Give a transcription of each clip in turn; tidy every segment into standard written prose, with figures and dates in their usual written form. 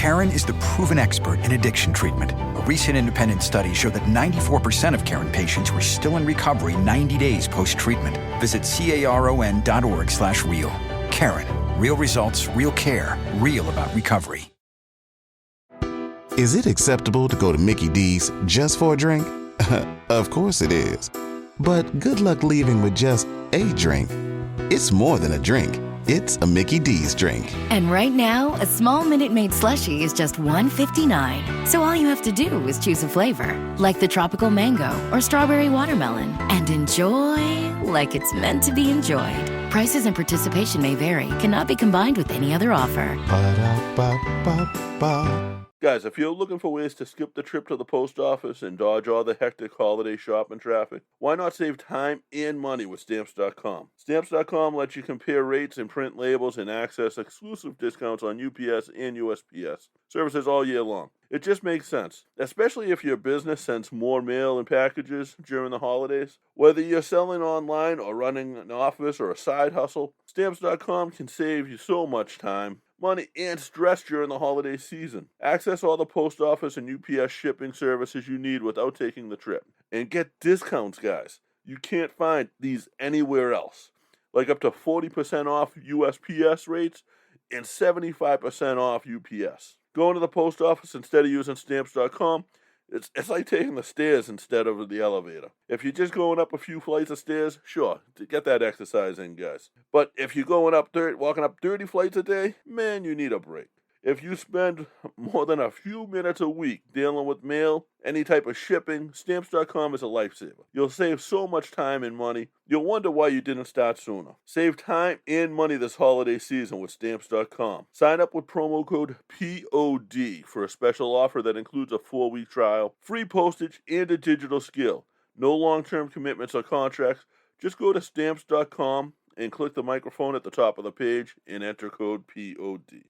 Karen is the proven expert in addiction treatment. A recent independent study showed that 94% of Karen patients were still in recovery 90 days post-treatment. Visit caron.org/real. Karen, real results, real care, real about recovery. Is it acceptable to go to Mickey D's just for a drink? Of course it is. But good luck leaving with just a drink. It's more than a drink. It's a Mickey D's drink. And right now, a small Minute Maid slushie is just $1.59. So all you have to do is choose a flavor, like the tropical mango or strawberry watermelon, and enjoy like it's meant to be enjoyed. Prices and participation may vary. Cannot be combined with any other offer. Ba-da-ba-ba-ba. Guys, if you're looking for ways to skip the trip to the post office and dodge all the hectic holiday shopping traffic, why not save time and money with Stamps.com? Stamps.com lets you compare rates and print labels and access exclusive discounts on UPS and USPS services all year long. It just makes sense, especially if your business sends more mail and packages during the holidays. Whether you're selling online or running an office or a side hustle, Stamps.com can save you so much time, money, and stress during the holiday season. Access all the post office and UPS shipping services you need without taking the trip. And get discounts, guys. You can't find these anywhere else. Like up to 40% off USPS rates and 75% off UPS. Going to the post office instead of using Stamps.com, it's like taking the stairs instead of the elevator. If you're just going up a few flights of stairs, sure, to get that exercise in, guys. But if you're going up walking up 30 flights a day, man, you need a break. If you spend more than a few minutes a week dealing with mail, any type of shipping, Stamps.com is a lifesaver. You'll save so much time and money. You'll wonder why you didn't start sooner. Save time and money this holiday season with Stamps.com. Sign up with promo code POD for a special offer that includes a 4-week trial, free postage, and a digital scale. No long-term commitments or contracts. Just go to Stamps.com and click the microphone at the top of the page and enter code POD.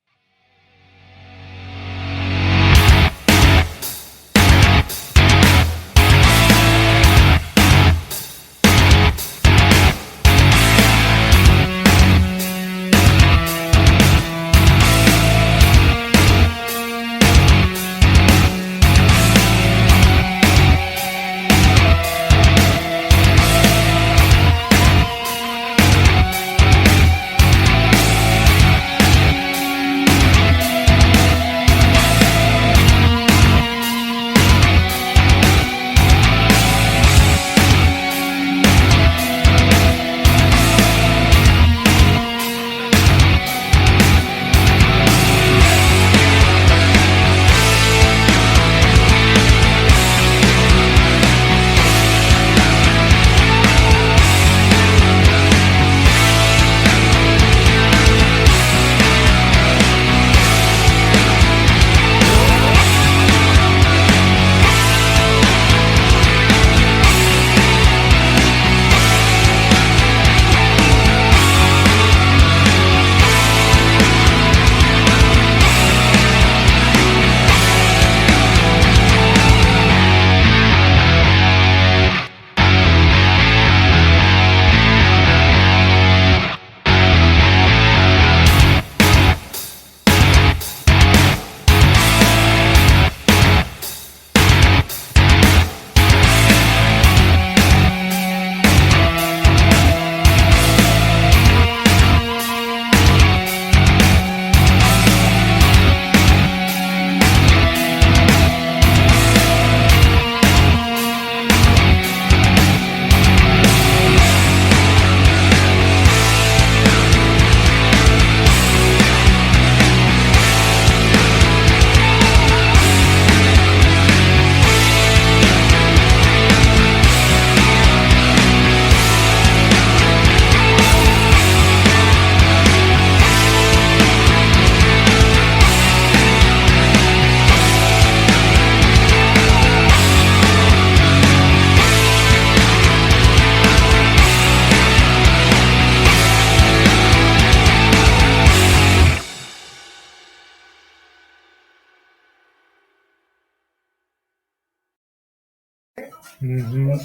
Mm-hmm.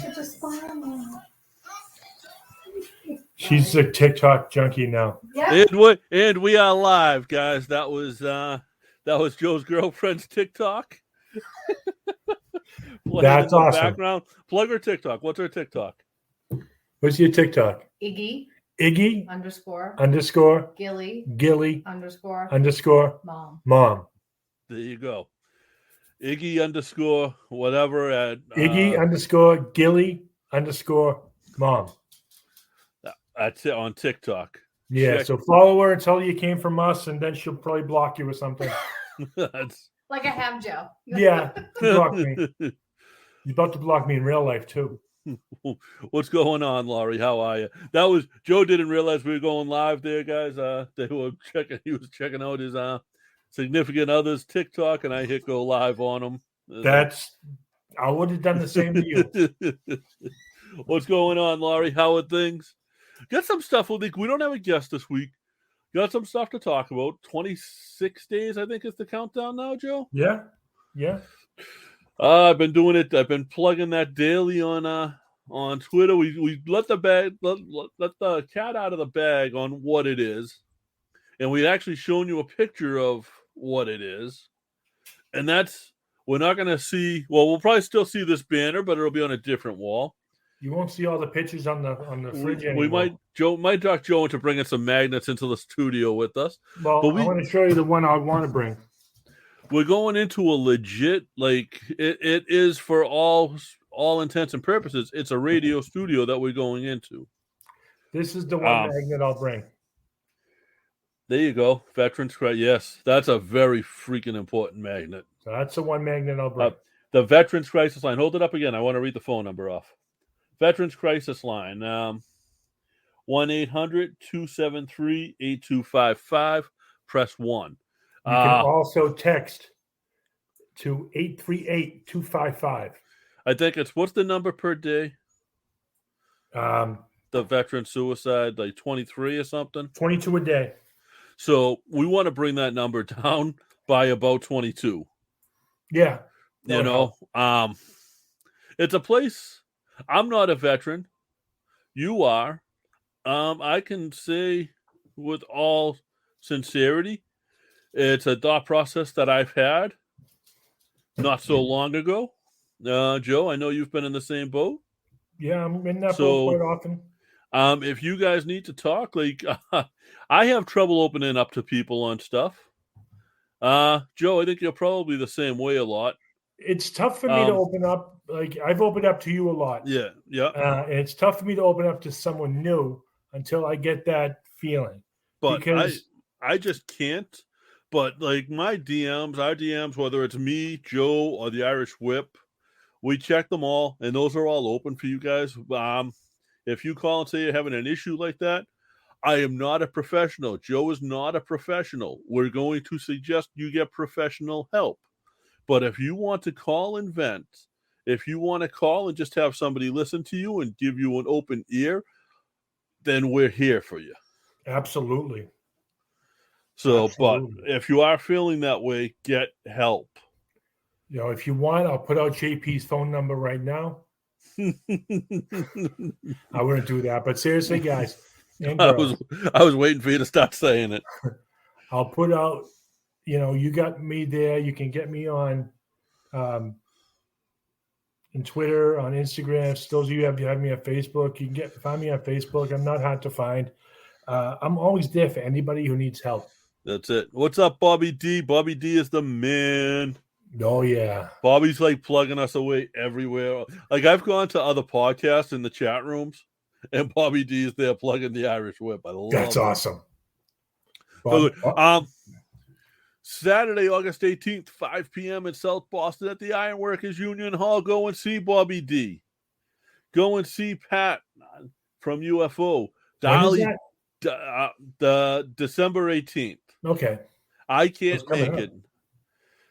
She's a TikTok junkie now. Yeah. And we are live, guys. That was That was Joe's girlfriend's TikTok. That's awesome. Background. Plug her TikTok. What's her TikTok? What's your TikTok? Iggy _ Gilly _ mom. There you go. Iggy _ whatever at Iggy _ Gilly _ mom. That's it on TikTok. Yeah, so follow her and tell her you came from us, and then she'll probably block you or something. That's like I have Joe. Yeah, you blocked me. You're about to block me in real life too. What's going on, Laurie? How are you? That was Joe. Didn't realize we were going live there, guys. They were checking. He was checking out his significant other's TikTok, and I hit go live on him. I would have done the same to you. What's going on, Laurie? How are things? Got some stuff. We don't have a guest this week. Got some stuff to talk about. 26 days, I think, is the countdown now, Joe. Yeah. I've been doing it. I've been plugging that daily on Twitter. We let the cat out of the bag on what it is, and we'd actually shown you a picture of what it is, and we're not going to see. Well, we'll probably still see this banner, but it'll be on a different wall. You won't see all the pictures on the fridge anymore. We might talk Joe into bringing some magnets into the studio with us. Well, I want to show you the one I want to bring. We're going into a legit, like it is for all intents and purposes. It's a radio studio that we're going into. This is the one magnet I'll bring. There you go, Veterans Crisis. Yes, that's a very freaking important magnet. So that's the one magnet I'll bring. The Veterans Crisis Line. Hold it up again. I want to read the phone number off. Veterans Crisis Line. 1-800-273-8255. Press 1. You can also text to 838-255. I think what's the number per day? The veteran suicide, like 23 or something? 22 a day. So we want to bring that number down by about 22. Yeah. You know, it's a place. I'm not a veteran. You are. I can say with all sincerity, it's a thought process that I've had not so long ago. Joe, I know you've been in the same boat. Yeah, I'm in that boat quite often. If you guys need to talk, like I have trouble opening up to people on stuff. Joe, I think you're probably the same way a lot. It's tough for me to open up. Like I've opened up to you a lot. Yeah. And it's tough for me to open up to someone new until I get that feeling. But because I just can't. But like my DMs, our DMs, whether it's me, Joe, or the Irish Whip, we check them all, and those are all open for you guys. If you call and say you're having an issue like that, I am not a professional. Joe is not a professional. We're going to suggest you get professional help. But if you want to call and vent, if you want to call and just have somebody listen to you and give you an open ear, then we're here for you. Absolutely. So, Absolutely. But if you are feeling that way, get help. You know, if you want, I'll put out JP's phone number right now. I wouldn't do that, but seriously, guys. I was waiting for you to start saying it. I'll put out, you know, you got me there. You can get me on in Twitter, on Instagram. So those of you who have me on Facebook, you can find me on Facebook. I'm not hard to find. I'm always there for anybody who needs help. That's it. What's up, Bobby D? Bobby D is the man. Oh, yeah. Bobby's like plugging us away everywhere. Like I've gone to other podcasts in the chat rooms, and Bobby D is there plugging the Irish Whip. I love That's it. awesome. Saturday, August 18th, 5 p.m. in South Boston at the Ironworkers Union Hall. Go and see Bobby D. Go and see Pat from UFO. When is the December 18th. Okay. I can't make it.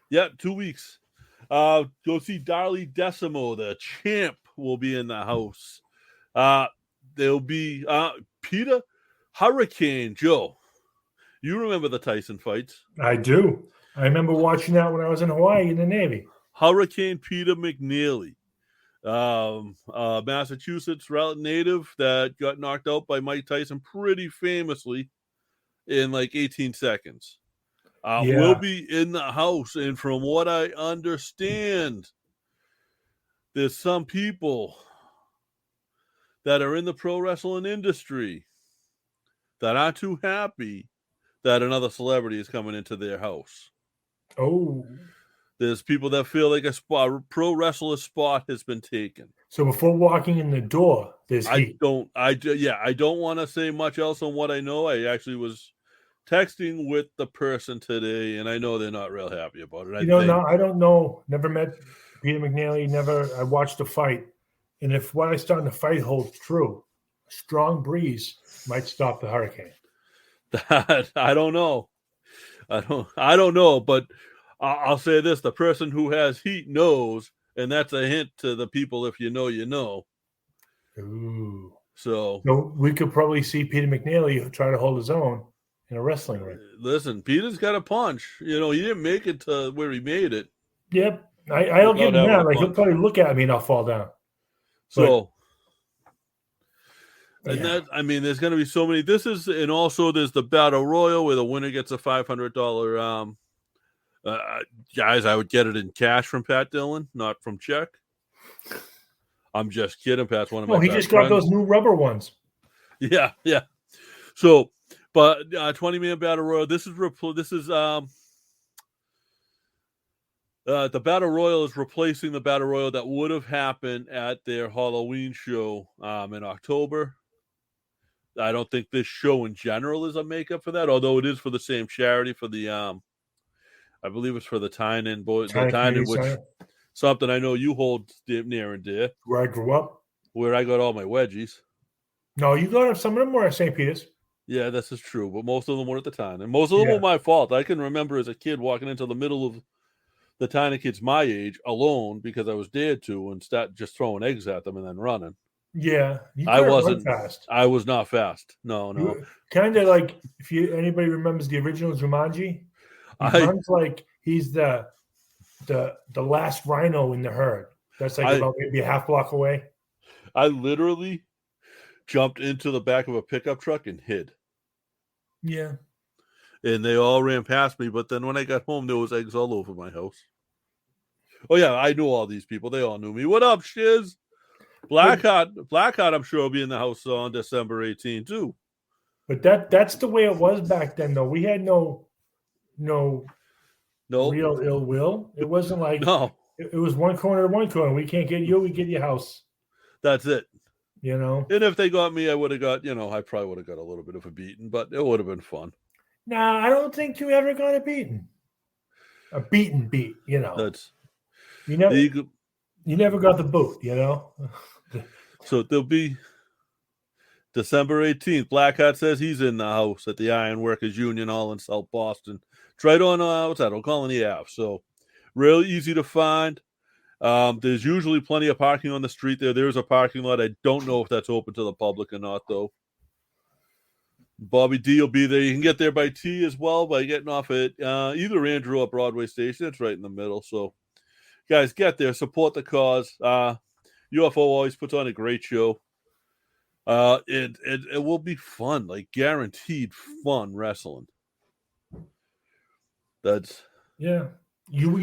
Yeah, 2 weeks. Go see Darley Decimo. The champ will be in the house. There'll be Peter Hurricane. Joe, you remember the Tyson fights? I do. I remember watching that when I was in Hawaii in the Navy. Hurricane Peter McNeely, Massachusetts native that got knocked out by Mike Tyson pretty famously in like 18 seconds. will be in the house. And from what I understand, there's some people that are in the pro wrestling industry that aren't too happy that another celebrity is coming into their house. Oh. There's people that feel like a pro wrestler spot has been taken. So before walking in the door, there's heat. I don't want to say much else on what I know. I actually was texting with the person today, and I know they're not real happy about it. I don't know. Never met Peter McNeely. I watched the fight. And if what I start in the fight holds true, a strong breeze might stop the hurricane. I don't know. I don't know, but I'll say this: the person who has heat knows, and that's a hint to the people. If you know, you know. Ooh. So we could probably see Peter McNeely try to hold his own in a wrestling ring. Listen, Peter's got a punch. He didn't make it to where he made it. Yep, I'll give him that. Like he'll probably look at me and I'll fall down. So, and there's going to be so many. And also there's the Battle Royal where the winner gets a $500. Guys, I would get it in cash from Pat Dillon, not from check. I'm just kidding. Pat's one of my. He just got those new rubber ones. Yeah. So, but 20-man Battle Royal. This is the Battle Royal is replacing the Battle Royal that would have happened at their Halloween show in October. I don't think this show in general is a makeup for that, although it is for the same charity for the, I believe it's for the Tynan boys, which something I know you hold near and dear. Where I grew up. Where I got all my wedgies. No, you got some of them were at St. Peter's. Yeah, this is true, but most of them were at the Tynan. And most of them were my fault. I can remember as a kid walking into the middle of the tiny kids my age alone because I was dared to and start just throwing eggs at them and then running. Yeah, I wasn't fast. I was not fast. No. Kind of like if anybody remembers the original Jumanji, he runs like he's the last rhino in the herd. That's like about maybe a half block away. I literally jumped into the back of a pickup truck and hid. Yeah. And they all ran past me, but then when I got home, there was eggs all over my house. Oh, yeah, I knew all these people. They all knew me. What up, Shiz? Blackheart, I'm sure, will be in the house on December 18, too. But that's the way it was back then, though. We had no real ill will. It wasn't like it was one corner to one corner. We can't get you, we get your house. That's it. And if they got me, I would have got, I probably would have got a little bit of a beating, but it would have been fun. Nah, I don't think you ever got a beating. A beaten beat, That's you never got the boot, So there'll be December 18th. Blackheart says he's in the house at the Iron Workers Union, all in South Boston. It's right on O'Colony Ave. So real easy to find. There's usually plenty of parking on the street there. There's a parking lot. I don't know if that's open to the public or not, though. Bobby D will be there. You can get there by T as well by getting off at either Andrew or Broadway Station. It's right in the middle. So, guys, get there. Support the cause. UFO always puts on a great show. It will be fun, like guaranteed fun wrestling. That's You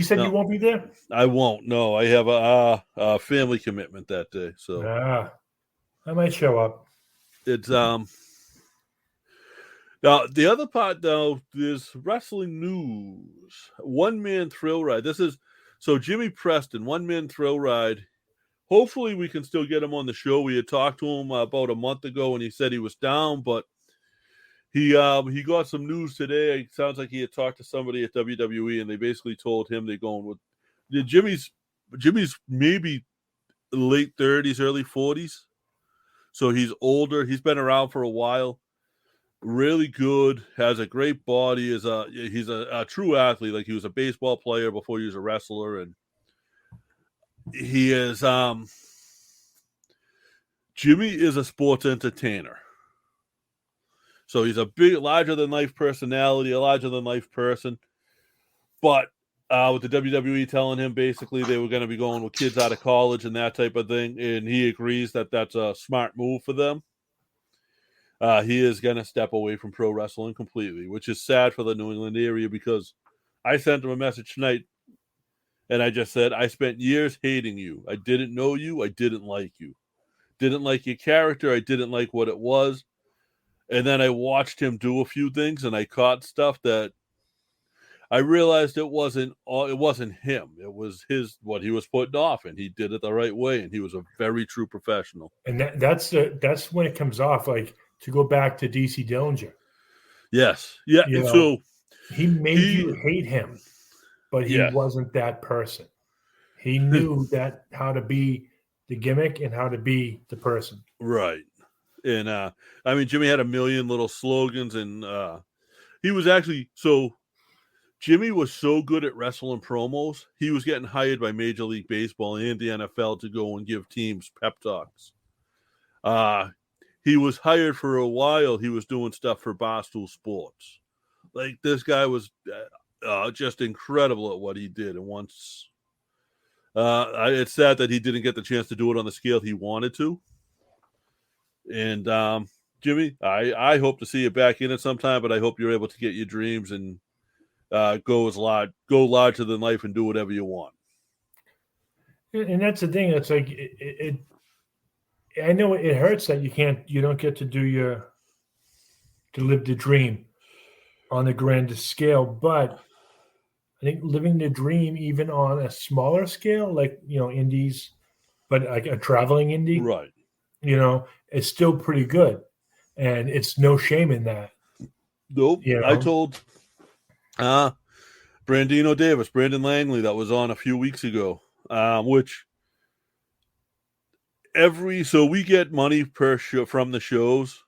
said you won't be there? I won't. No, I have a family commitment that day. So I might show up. It's Now, the other part, though, is wrestling news. One-man thrill ride. So Jimmy Preston, one-man thrill ride. Hopefully we can still get him on the show. We had talked to him about a month ago, and he said he was down, but he got some news today. It sounds like he had talked to somebody at WWE, and they basically told him they're going with Jimmy's maybe late 30s, early 40s. So he's older. He's been around for a while. Really good, has a great body. He's a true athlete. Like, he was a baseball player before he was a wrestler, and he is Jimmy is a sports entertainer. So he's a big, larger than life personality, a larger than life person. But with the WWE telling him basically they were going to be going with kids out of college and that type of thing, and he agrees that that's a smart move for them. he is going to step away from pro wrestling completely, which is sad for the New England area because I sent him a message tonight and I just said, I spent years hating you. I didn't know you. I didn't like you. Didn't like your character. I didn't like what it was. And then I watched him do a few things and I caught stuff that I realized it wasn't him. It was what he was putting off, and he did it the right way, and he was a very true professional. And that's when it comes off. Like, to go back to DC Dillinger. Yes, yeah. So he made you hate him, but he wasn't that person. He knew how to be the gimmick and how to be the person. Right. And I mean, Jimmy had a million little slogans, and he was actually Jimmy was so good at wrestling promos, he was getting hired by Major League Baseball and the NFL to go and give teams pep talks. He was hired for a while. He was doing stuff for Barstool Sports. Like, this guy was just incredible at what he did. And once it's sad that he didn't get the chance to do it on the scale he wanted to. And Jimmy, I hope to see you back in it sometime, but I hope you're able to get your dreams and go larger than life and do whatever you want. And that's the thing. It's like I know it hurts that you don't get to live the dream on the grandest scale, but I think living the dream even on a smaller scale, like, indies, but like a traveling indie, right? It's still pretty good, and it's no shame in that. Nope. I told Brandino Davis, Brandon Langley, that was on a few weeks ago, which we get money per show from the shows,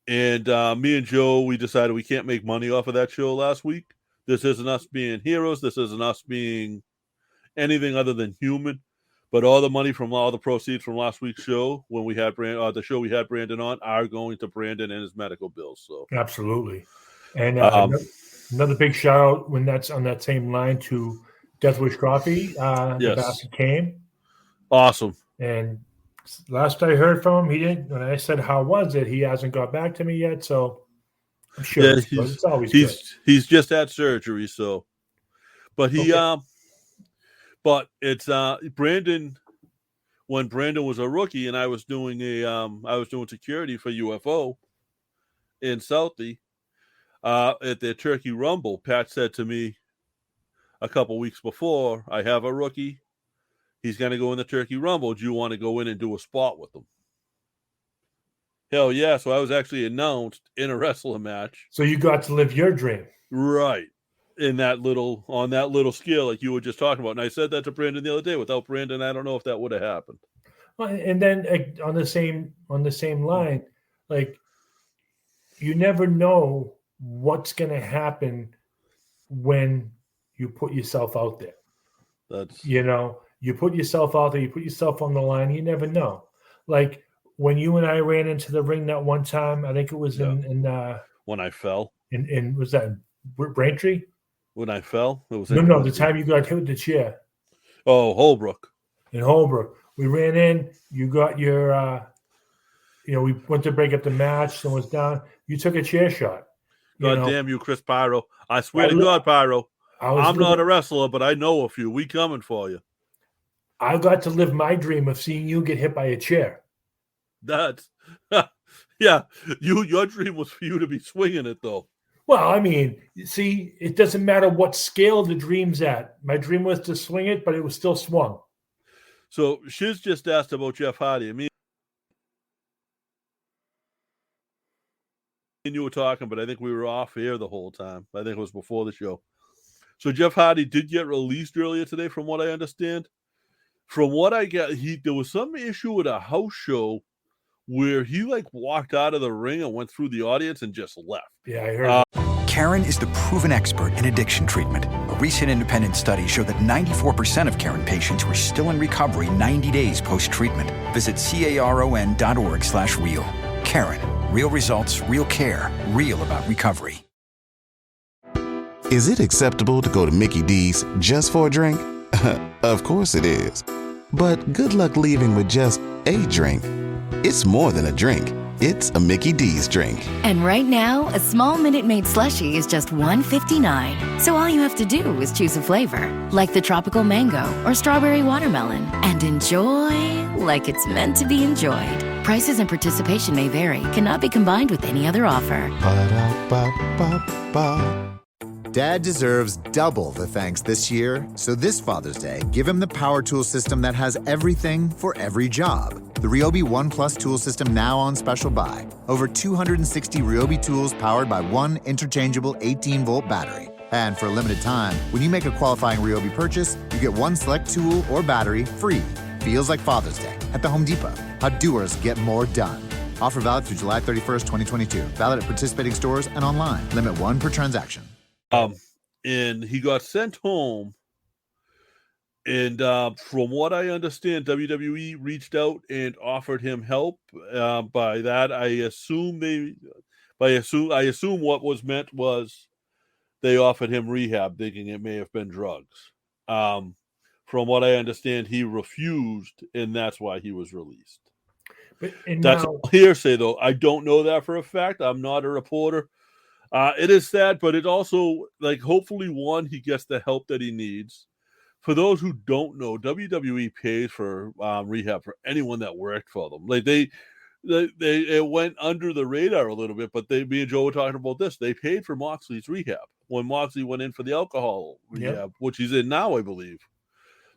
and me and Joe, we decided we can't make money off of that show last week. This isn't us being heroes. This isn't us being anything other than human. But all the money from all the proceeds from last week's show, when we had the show we had Brandon on, are going to Brandon and his medical bills. So absolutely. And another big shout out when that's on that same line to Death Wish Coffee. The basket came. Awesome. And last I heard from him, he didn't. When I said how was it, he hasn't got back to me yet. So I'm sure it's always good. He's just had surgery. So, but he but it's Brandon. When Brandon was a rookie, and I was doing security for UFO in Southie at their Turkey Rumble. Pat said to me a couple weeks before, "I have a rookie. He's going to go in the Turkey Rumble. Do you want to go in and do a spot with him?" Hell yeah! So I was actually announced in a wrestling match. So you got to live your dream, right? On that little scale, like you were just talking about. And I said that to Brandon the other day. Without Brandon, I don't know if that would have happened. Well, and then on the same line, like, you never know what's going to happen when you put yourself out there. That's you put yourself out there, you put yourself on the line. You never know. Like when you and I ran into the ring that one time, I think it was in when I fell. In was that Braintree? When I fell? It was the time you got hit with the chair. Oh, Holbrook. In Holbrook. We ran in, you got your we went to break up the match, someone was down. You took a chair shot. God damn you, Chris Pyro. I swear to God, Pyro. I'm not a wrestler, but I know a few. We coming for you. I got to live my dream of seeing you get hit by a chair. That's yeah. Your dream was for you to be swinging it, though. Well, I mean, see, it doesn't matter what scale the dream's at. My dream was to swing it, but it was still swung. So Shiz just asked about Jeff Hardy. I mean, you were talking, but I think we were off air the whole time. I think it was before the show. So Jeff Hardy did get released earlier today, from what I understand. From what I get, there was some issue with a house show where he walked out of the ring and went through the audience and just left. Yeah, I heard. Karen is the proven expert in addiction treatment. A recent independent study showed that 94% of Karen patients were still in recovery 90 days post-treatment. Visit caron.org/real. Karen, real results, real care, real about recovery. Is it acceptable to go to Mickey D's just for a drink? Of course it is. But good luck leaving with just a drink. It's more than a drink. it's a Mickey D's drink. And right now, a small Minute Maid slushie is just $1.59. So all you have to do is choose a flavor, like the tropical mango or strawberry watermelon, and enjoy like it's meant to be enjoyed. Prices and participation may vary. Cannot be combined with any other offer. Ba-da-ba-ba-ba. Dad deserves double the thanks this year, so this Father's Day, give him the power tool system that has everything for every job. The Ryobi One Plus tool system now on special buy. Over 260 Ryobi tools powered by one interchangeable 18-volt battery. And for a limited time, when you make a qualifying Ryobi purchase, you get one select tool or battery free. Feels like Father's Day at the Home Depot. How doers get more done. Offer valid through July 31st, 2022. Valid at participating stores and online. Limit 1 per transaction. And he got sent home. And from what I understand, WWE reached out and offered him help. By that, I assume what was meant was they offered him rehab, thinking it may have been drugs. From what I understand, he refused, and that's why he was released. That's hearsay, though. I don't know that for a fact. I'm not a reporter. It is sad, but it also, like, hopefully, one, he gets the help that he needs. For those who don't know, WWE pays for rehab for anyone that worked for them. Like, it went under the radar a little bit, but me and Joe were talking about this. They paid for Moxley's rehab when Moxley went in for the alcohol rehab, which he's in now, I believe.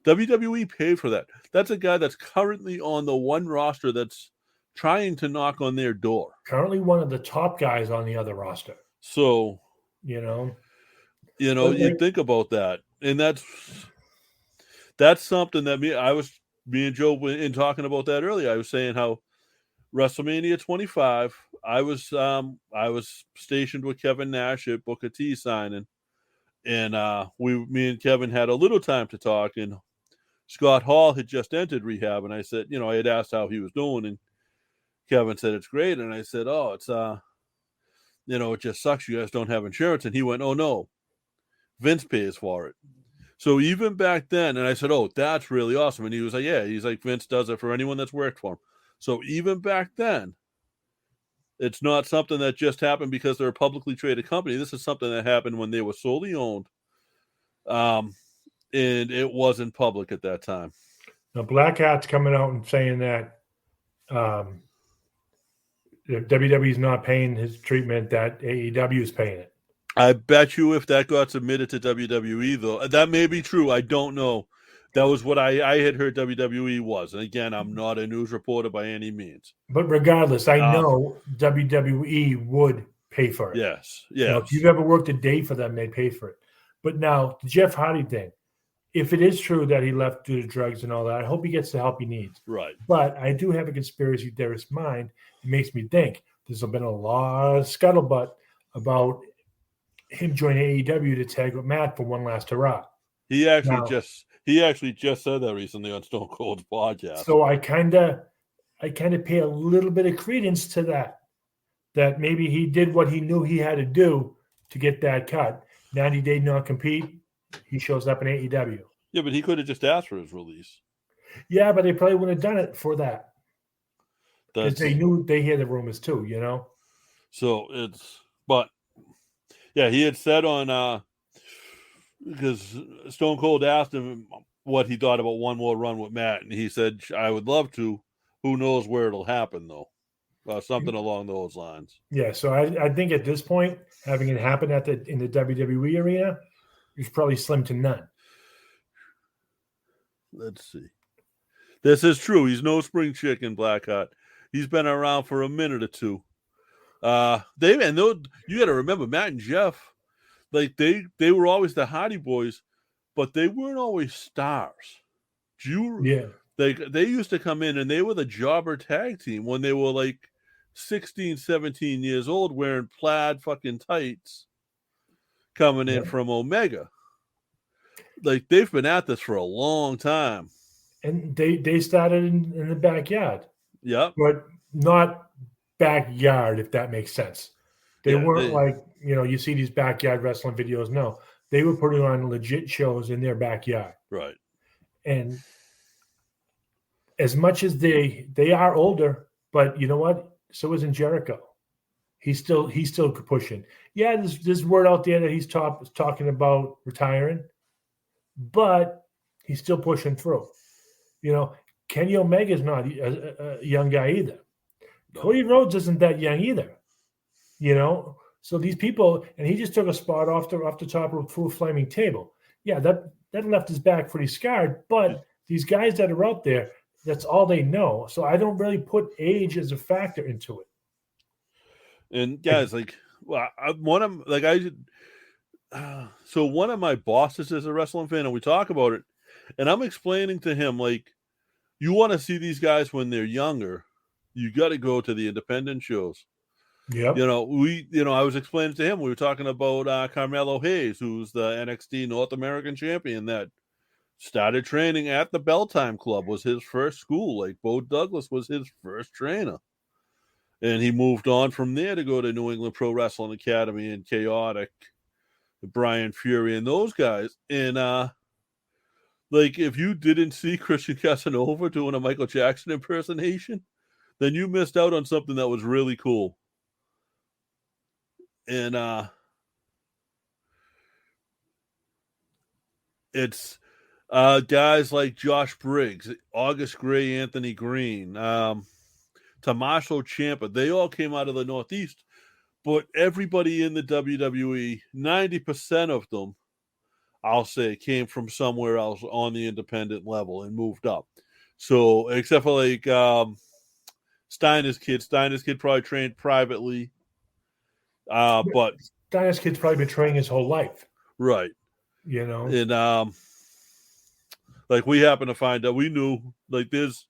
WWE paid for that. That's a guy that's currently on the one roster that's trying to knock on their door. Currently one of the top guys on the other roster. So, you think about that. And that's something that me and Joe in talking about that earlier. I was saying how WrestleMania 25, I was stationed with Kevin Nash at Booker T signing, and me and Kevin had a little time to talk, and Scott Hall had just entered rehab, and I said, I had asked how he was doing, and Kevin said it's great, and I said, it's it just sucks you guys don't have insurance, and he went, oh no, Vince pays for it. So even back then, and I said, oh, that's really awesome, and he was like, yeah, he's like, Vince does it for anyone that's worked for him. So even back then, it's not something that just happened because they're a publicly traded company. This is something that happened when they were solely owned, and it wasn't public at that time. Now, Black Hat's coming out and saying that WWE's not paying his treatment, that AEW is paying it. I bet you if that got submitted to WWE, though, that may be true. I don't know. That was what I had heard WWE was. And again, I'm not a news reporter by any means. But regardless, I know WWE would pay for it. Yes. If you've ever worked a day for them, they pay for it. But now, the Jeff Hardy thing, if it is true that he left due to drugs and all that, I hope he gets the help he needs. Right. But I do have a conspiracy theorist mind. It makes me think there's been a lot of scuttlebutt about him joining AEW to tag with Matt for one last hurrah. He actually just said that recently on Stone Cold's podcast. So I kind of pay a little bit of credence to that maybe he did what he knew he had to do to get that cut. 90-day non-compete, he shows up in AEW. Yeah, but he could have just asked for his release. Yeah, but they probably wouldn't have done it for that. Because they knew they hear the rumors too, So he had said on because Stone Cold asked him what he thought about one more run with Matt, and he said, I would love to. Who knows where it'll happen, though? Something along those lines. Yeah, so I think at this point, having it happen in the WWE arena is probably slim to none. Let's see. This is true. He's no spring chicken, Blackheart. He's been around for a minute or two. You got to remember, Matt and Jeff, like they were always the Hardy Boys, but they weren't always stars. They used to come in and they were the jobber tag team when they were like 16, 17 years old, wearing plaid fucking tights, coming in from Omega. Like, they've been at this for a long time. And they started in the backyard. Yeah. But not backyard, if that makes sense. They weren't you see these backyard wrestling videos. No, they were putting on legit shows in their backyard. Right. And as much as they are older, but you know what? So isn't Jericho. He's still pushing. Yeah, there's word out there that he's talking about retiring, but he's still pushing through. Kenny Omega's not a young guy either. Cody Rhodes isn't that young either. So these people, and he just took a spot off the top of a flaming table. Yeah, that left his back pretty scarred. But these guys that are out there, that's all they know. So I don't really put age as a factor into it. And guys, one of my bosses is a wrestling fan, and we talk about it, and I'm explaining to him, you want to see these guys when they're younger, you got to go to the independent shows. Yeah. I was explaining to him, we were talking about Carmelo Hayes, who's the NXT North American champion that started training at the Belltime Club, was his first school. Bo Douglas was his first trainer. And he moved on from there to go to New England Pro Wrestling Academy and Chaotic, Brian Fury, and those guys. And, if you didn't see Christian Casanova doing a Michael Jackson impersonation, then you missed out on something that was really cool. And it's guys like Josh Briggs, August Gray, Anthony Green, Tommaso Ciampa, they all came out of the Northeast, but everybody in the WWE, 90% of them, I'll say, came from somewhere else on the independent level and moved up. So, except for Steiner's kid probably trained privately, but Steiner's kid's probably been training his whole life, right? And we happen to find out, we knew there's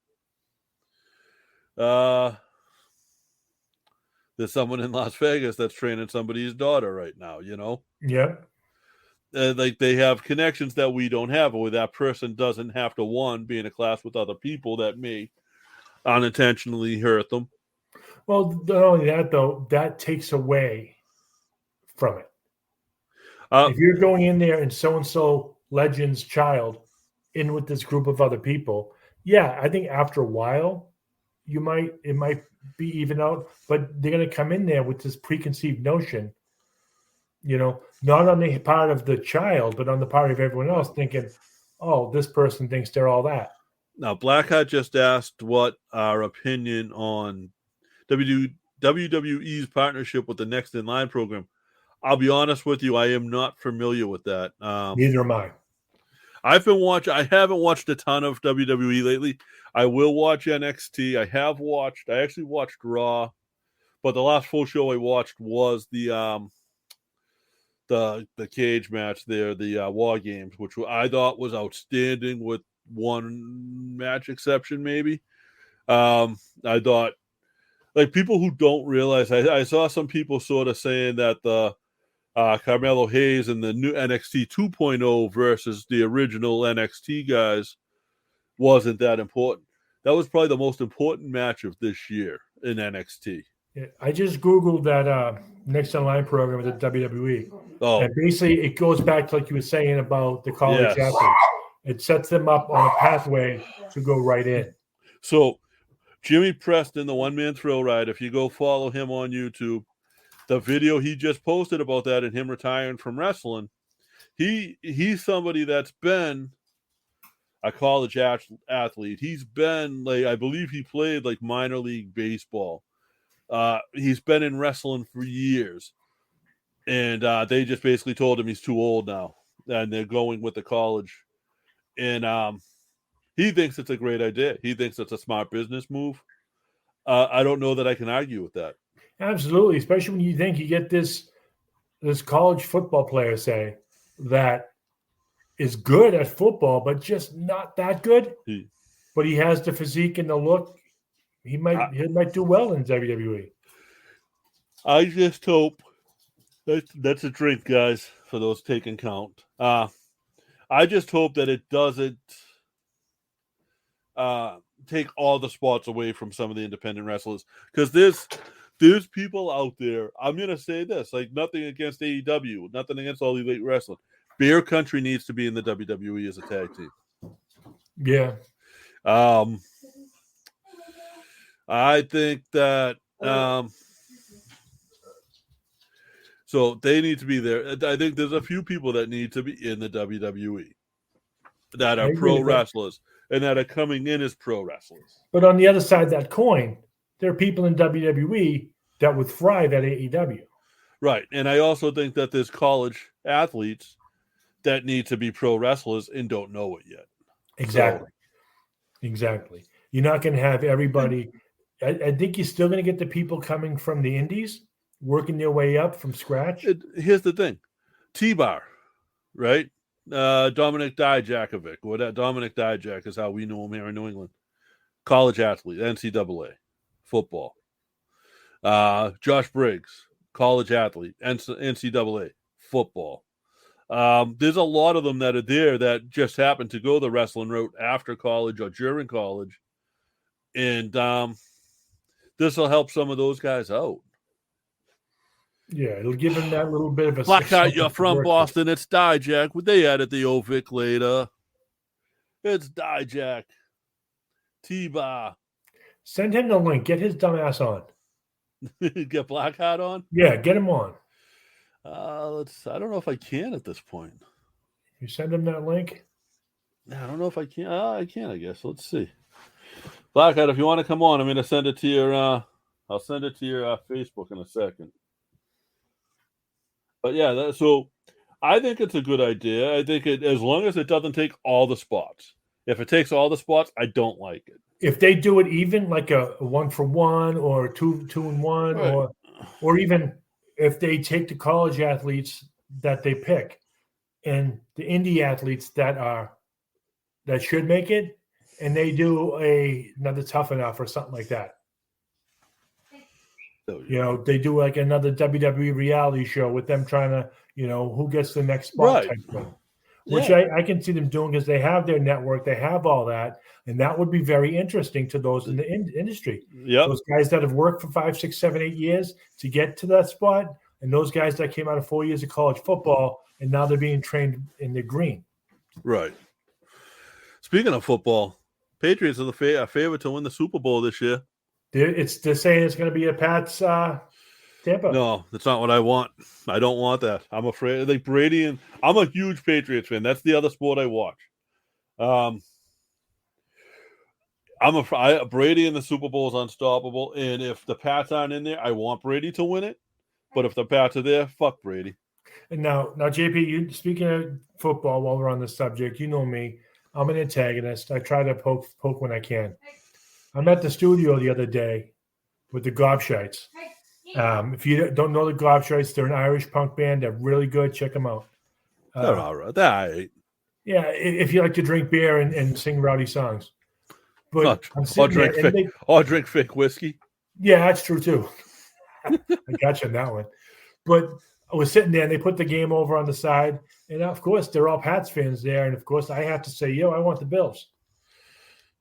someone in Las Vegas that's training somebody's daughter right now, Yeah. They have connections that we don't have, where that person doesn't have to, be in a class with other people that may unintentionally hurt them. Well, not only that, though, that takes away from it. If you're going in there and so-and-so legend's child in with this group of other people, yeah, I think after a while, it might be even out, but they're going to come in there with this preconceived notion, not on the part of the child, but on the part of everyone else, thinking, oh, this person thinks they're all that. Now, Blackheart just asked what our opinion on WWE's partnership with the Next in Line program. I'll be honest with you, I am not familiar with that. Neither am I. I haven't watched a ton of WWE lately. I will watch NXT. I actually watched Raw, but the last full show I watched was the cage match there, the War Games, which I thought was outstanding with one match exception, maybe. I thought, people who don't realize, I saw some people sort of saying that the Carmelo Hayes and the new NXT 2.0 versus the original NXT guys wasn't that important. That was probably the most important match of this year in NXT. Yeah, I just Googled that Next in Line program at the WWE. Oh. And basically it goes back to, like you were saying, about the college Yes. athletes. It sets them up on a pathway to go right in. So Jimmy Preston, the one-man thrill ride, if you go follow him on YouTube, the video he just posted about that and him retiring from wrestling, he's somebody that's been a college athlete. He's been, I believe he played minor league baseball. He's been in wrestling for years. And they just basically told him he's too old now. And they're going with the college. And he thinks it's a great idea. He thinks it's a smart business move. I don't know that I can argue with that. Absolutely, especially when you think you get this college football player, say, that is good at football, but just not that good. But he has the physique and the look. He might do well in WWE. I just hope that's a drink, guys, for those taking count. I just hope that it doesn't take all the spots away from some of the independent wrestlers, because there's people out there. I'm gonna say this, nothing against AEW, nothing against All Elite Wrestling. Bear Country needs to be in the WWE as a tag team. Yeah. I think that So they need to be there. I think there's a few people that need to be in the WWE that are pro wrestlers and that are coming in as pro wrestlers. But on the other side of that coin, there are people in WWE that would thrive at AEW. Right. And I also think that there's college athletes that need to be pro wrestlers and don't know it yet. Exactly. Exactly. You're not going to have everybody. I think you're still going to get the people coming from the indies, working their way up from scratch. Here's the thing. T-Bar, right? Dominic Dijakovic. Dominic Dijak is how we know him here in New England. College athlete, NCAA, football. Josh Briggs, college athlete, NCAA, football. There's a lot of them that are there that just happen to go the wrestling route after college or during college. And this will help some of those guys out. Yeah, it'll give them that little bit of a... Blackheart, you're from Boston. It's Dijak. Would they added the Ovic later? It's Dijak. T-Bar. Send him the link. Get his dumb ass on. Get Blackheart on? Yeah, get him on. I don't know if I can at this point. You send him that link? I don't know if I can. I can, I guess. Let's see. Blackheart, if you want to come on, I'm going to send it to your... I'll send it to your Facebook in a second. But yeah, so I think it's a good idea. I think as long as it doesn't take all the spots. If it takes all the spots, I don't like it. If they do it even, like a 1-for-1 or 2-and-1, right. or even if they take the college athletes that they pick and the indie athletes that should make it, and they do another Tough Enough or something like that. They do like another WWE reality show with them trying to, who gets the next spot type thing. Which I can see them doing because they have their network, they have all that, and that would be very interesting to those in the industry. Yep. Those guys that have worked for 5, 6, 7, 8 years to get to that spot, and those guys that came out of 4 years of college football, and now they're being trained in the green. Right. Speaking of football, Patriots are a favorite to win the Super Bowl this year. They're saying it's going to be a Pats Tampa. No, that's not what I want. I don't want that. I'm afraid like Brady, and I'm a huge Patriots fan. That's the other sport I watch. Brady in the Super Bowl is unstoppable, and if the Pats aren't in there, I want Brady to win it. But if the Pats are there, fuck Brady. And now, JP, you speaking of football, while we're on the subject, you know me. I'm an antagonist. I try to poke when I can. I'm at the studio the other day with the Gobshites. If you don't know the Gobshites, they're an Irish punk band. They're really good. Check them out. They're all right. They're all right. Yeah, if you like to drink beer and sing rowdy songs. But or drink fake whiskey. Yeah, that's true too. I got you on that one. But I was sitting there and they put the game over on the side. And of course, they're all Pats fans there. And of course, I have to say, I want the Bills.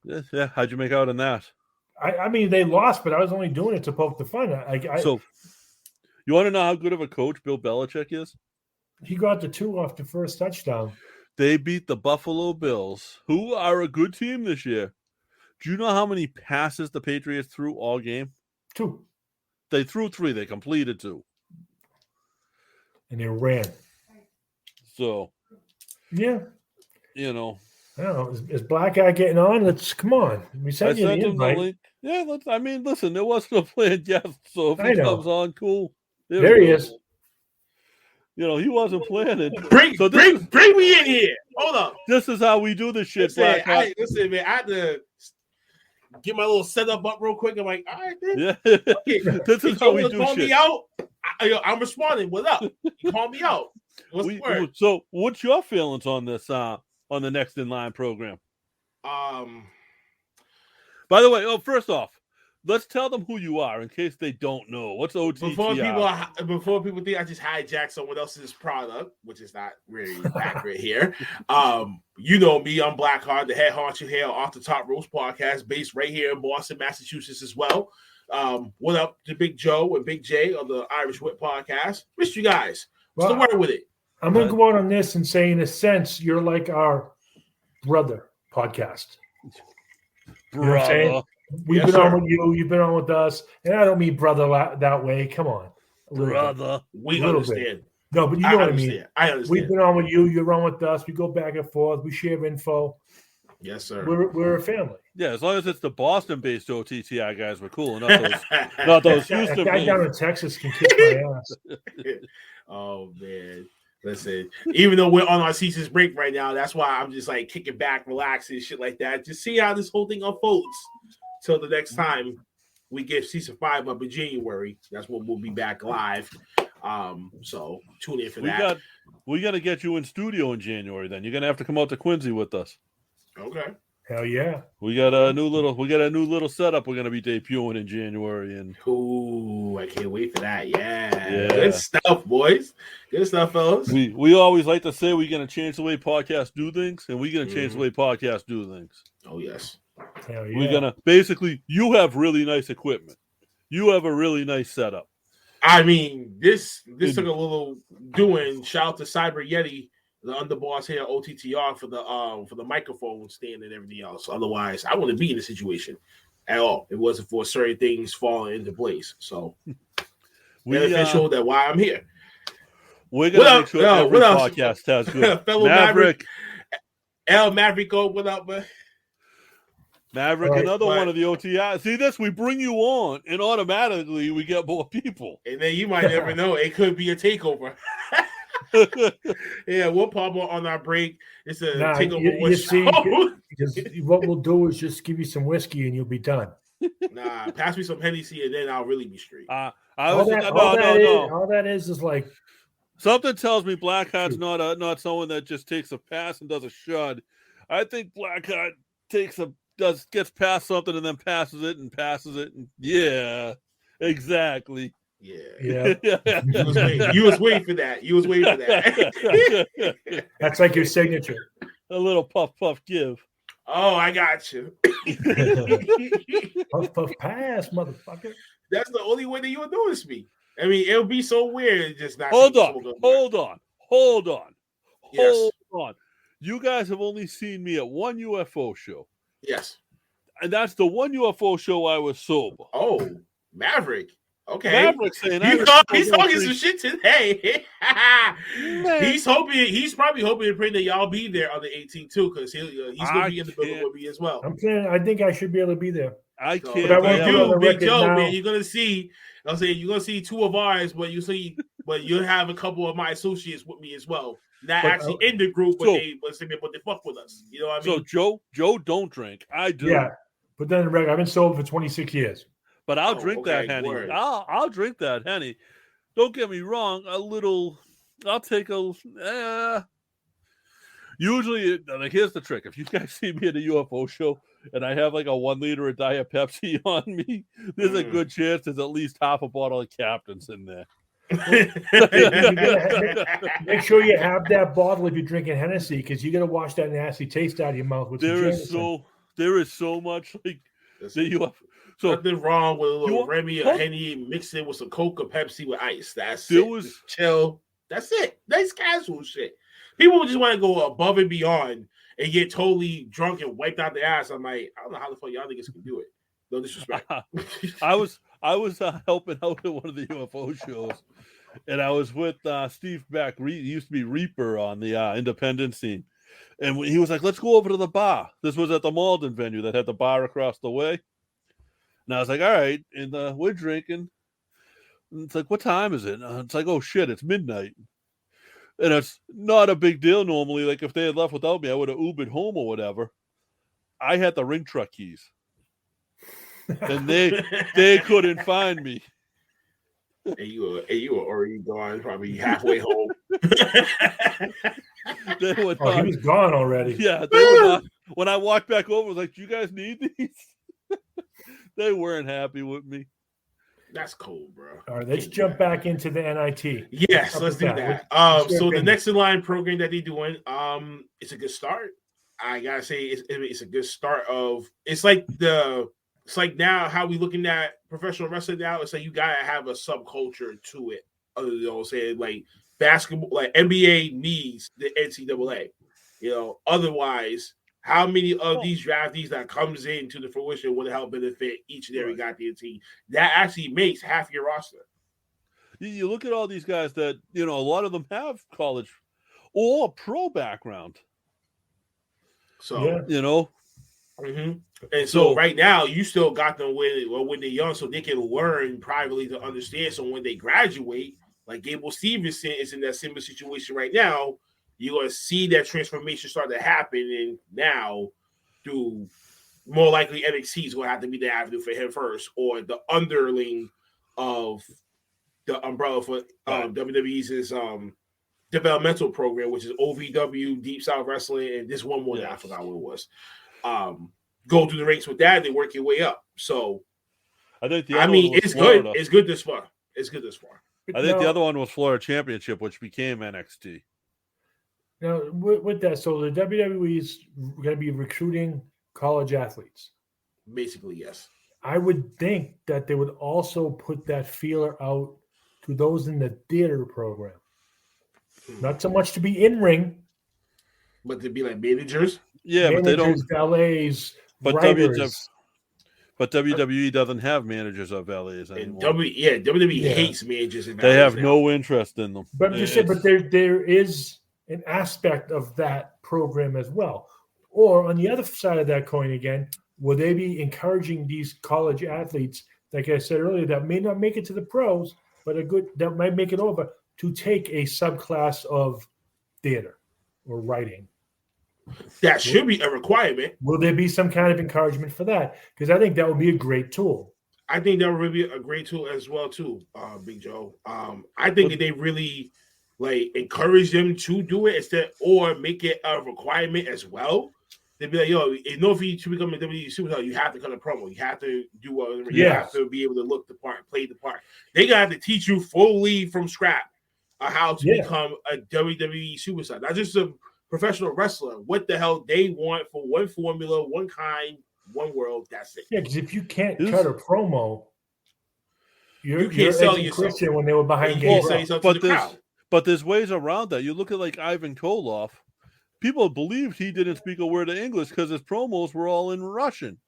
Yeah. How'd you make out in that? I mean, they lost, but I was only doing it to poke the fun. So, you want to know how good of a coach Bill Belichick is? He got the 2 off the first touchdown. They beat the Buffalo Bills, who are a good team this year. Do you know how many passes the Patriots threw all game? 2. They threw 3. They completed 2. And they ran. So, yeah. I don't know. Is Black Guy getting on? Come on. We sent you the invite. Link. Yeah, listen, there wasn't a planned guest, so if he comes on, cool. There he is. He wasn't planning. Bring me in here. Hold up. This is how we do this shit, Black Guy. Listen, man, I had to get my little setup up real quick. I'm like, all right, then. Yeah. Okay. This is how we do call shit. Me out. I'm responding. What up? You call me out. What's the word? So, what's your feelings on this? On the Next in Line program. By the way, first off, let's tell them who you are in case they don't know. What's OTTR? Before people think I just hijacked someone else's product, which is not really accurate here. You know me, I'm Blackheart, the head honcho here Off the Top Roast podcast, based right here in Boston, Massachusetts as well. What up to Big Joe and Big J of the Irish Whip podcast? Missed you guys. What's the word with it? I'm going to go out on this and say, in a sense, you're like our brother podcast. Brother. We've been on with you. You've been on with us. And I don't mean brother that way. Come on. Brother. We understand. Bit. No, but you know what I mean. I understand. We've been on with you. You're on with us. We go back and forth. We share info. Yes, sir. We're a family. Yeah, as long as it's the Boston-based OTTI guys, we're cool. Not those Houston. That guy down in Texas can kick my ass. Oh man, listen. Even though we're on our season's break right now, that's why I'm just like kicking back, relaxing, shit like that. Just see how this whole thing unfolds. Till the next time we get season 5 up in January. That's when we'll be back live. So tune in for that. We got to get you in studio in January. Then you're gonna have to come out to Quincy with us. Okay. Hell yeah. We got a new little setup we're gonna be debuting in January, and I can't wait for that. Yeah. Good stuff, boys. Good stuff, fellas. We always like to say we're gonna change the way podcasts do things, and we're gonna change the way podcasts do things. Oh yes. Hell yeah. We're gonna basically, you have really nice equipment. You have a really nice setup. I mean, this took a little doing. Shout out to Cyber Yeti, the underboss here at OTTR for the microphone stand and everything else. Otherwise, I wouldn't be in the situation at all. It wasn't for certain things falling into place. So beneficial that why I'm here. We're gonna make sure every podcast has good. Fellow Maverick. Maverick, what up, man? Maverick, right, another one of the OTI. See this? We bring you on, and automatically we get more people. And then you might never know. It could be a takeover. Yeah, we'll pop on our break. It's a takeover. You see, because what we'll do is just give you some whiskey and you'll be done. Nah, pass me some Hennessy and then I'll really be straight. All that is like something tells me Blackheart's not someone that just takes a pass and does a shud. I think Blackheart gets past something and then passes it, and yeah, exactly. Yeah. You was waiting for that. That's like your signature. A little puff give. Oh, I got you. Puff pass, motherfucker. That's the only way that you would notice me. I mean, it'll be so weird just not. Hold on. Yes. Hold on. You guys have only seen me at one UFO show. Yes. And that's the one UFO show I was sober. Oh, Maverick. Okay. Maverick saying he's talking some shit today. He's probably hoping to pray that y'all be there on the 18th too, because he's gonna be in the building with me as well. I think I should be able to be there. I can't. You, Big Joe, man, you're gonna see. I'm saying you're gonna see 2 of ours, but you'll have a couple of my associates with me as well. Not actually in the group, but they fuck with us. You know what I mean? So Joe don't drink. I do. Yeah, but then I've been sober for 26 years. But I'll drink that Henny. I'll drink that Henny. Don't get me wrong. I'll take a. Usually, here's the trick. If you guys see me at a UFO show and I have like a 1 liter of Diet Pepsi on me, there's a good chance there's at least half a bottle of Captain's in there. Make sure you have that bottle if you're drinking Hennessy, because you got to wash that nasty taste out of your mouth. There is so much like that you have. So nothing wrong with a little Remy or Henny, mix it with some Coke or Pepsi with ice. Just chill. That's it. Nice casual shit. People just want to go above and beyond and get totally drunk and wiped out their ass. I'm like, I don't know how the fuck y'all niggas can do it. No disrespect. I was helping out at one of the UFO shows, and I was with Steve Beck. He used to be Reaper on the independent scene, and he was like, "Let's go over to the bar." This was at the Malden venue that had the bar across the way. And I was like, all right, and we're drinking. And it's like, what time is it? And it's like, oh, shit, it's midnight. And it's not a big deal normally. Like, if they had left without me, I would have Ubered home or whatever. I had the ring truck keys. And they couldn't find me. And you were already gone, probably halfway home. He was gone already. Yeah, they were not. When I walked back over, I was like, do you guys need these? They weren't happy with me. That's cool, bro. All right, let's jump back into the NIT. Yes, let's do that. So the next in line program that they're doing, it's a good start. I gotta say, it's a good start. It's like now how we looking at professional wrestling now. It's like you gotta have a subculture to it. You know what I'm saying? Like basketball, like NBA needs the NCAA. You know, otherwise How many of these draftees that comes into the fruition would help benefit each and every goddamn team? That actually makes half your roster. You look at all these guys that, a lot of them have college or pro background. So, Mm-hmm. And so right now, you still got them when they're young, so they can learn privately to understand. So when they graduate, like Gable Stevenson is in that similar situation right now, you're going to see that transformation start to happen. And now, through more likely NXT is going to have to be the avenue for him first, or the underling of the umbrella for WWE's developmental program, which is OVW, Deep South Wrestling, and this one more that I forgot what it was. Go through the ranks with that, and they work your way up. So, I think it's Florida. good. It's good this far. I think the other one was Florida Championship, which became NXT. Now, with that, so the WWE is going to be recruiting college athletes. Basically, yes. I would think that they would also put that feeler out to those in the theater program. Not so much to be in ring, but to be like managers. Yeah, but they don't. Valets, but writers. But WWE doesn't have managers of valets anymore. WWE hates managers and valets. They have no interest in them. But you said, but there is an aspect of that program as well. Or on the other side of that coin again, will they be encouraging these college athletes, like I said earlier, that may not make it to the pros, but that might make it over, to take a subclass of theater or writing? That should be a requirement. Will there be some kind of encouragement for that? Because I think that would be a great tool. I think that would be a great tool as well, too, Big Joe. I think that they really encourage them to do it instead, or make it a requirement as well. They'd be like, if you to become a WWE superstar, you have to cut a promo. You have to do whatever. You have to be able to look the part, play the part. They got to teach you fully from scratch how to become a WWE superstar, not just a professional wrestler. What the hell they want for one formula, one kind, one world. That's it. Yeah, because if you can't cut a promo, you can't sell yourself. Christian when they were behind game. But there's ways around that. You look at Ivan Koloff. People believed he didn't speak a word of English because his promos were all in Russian.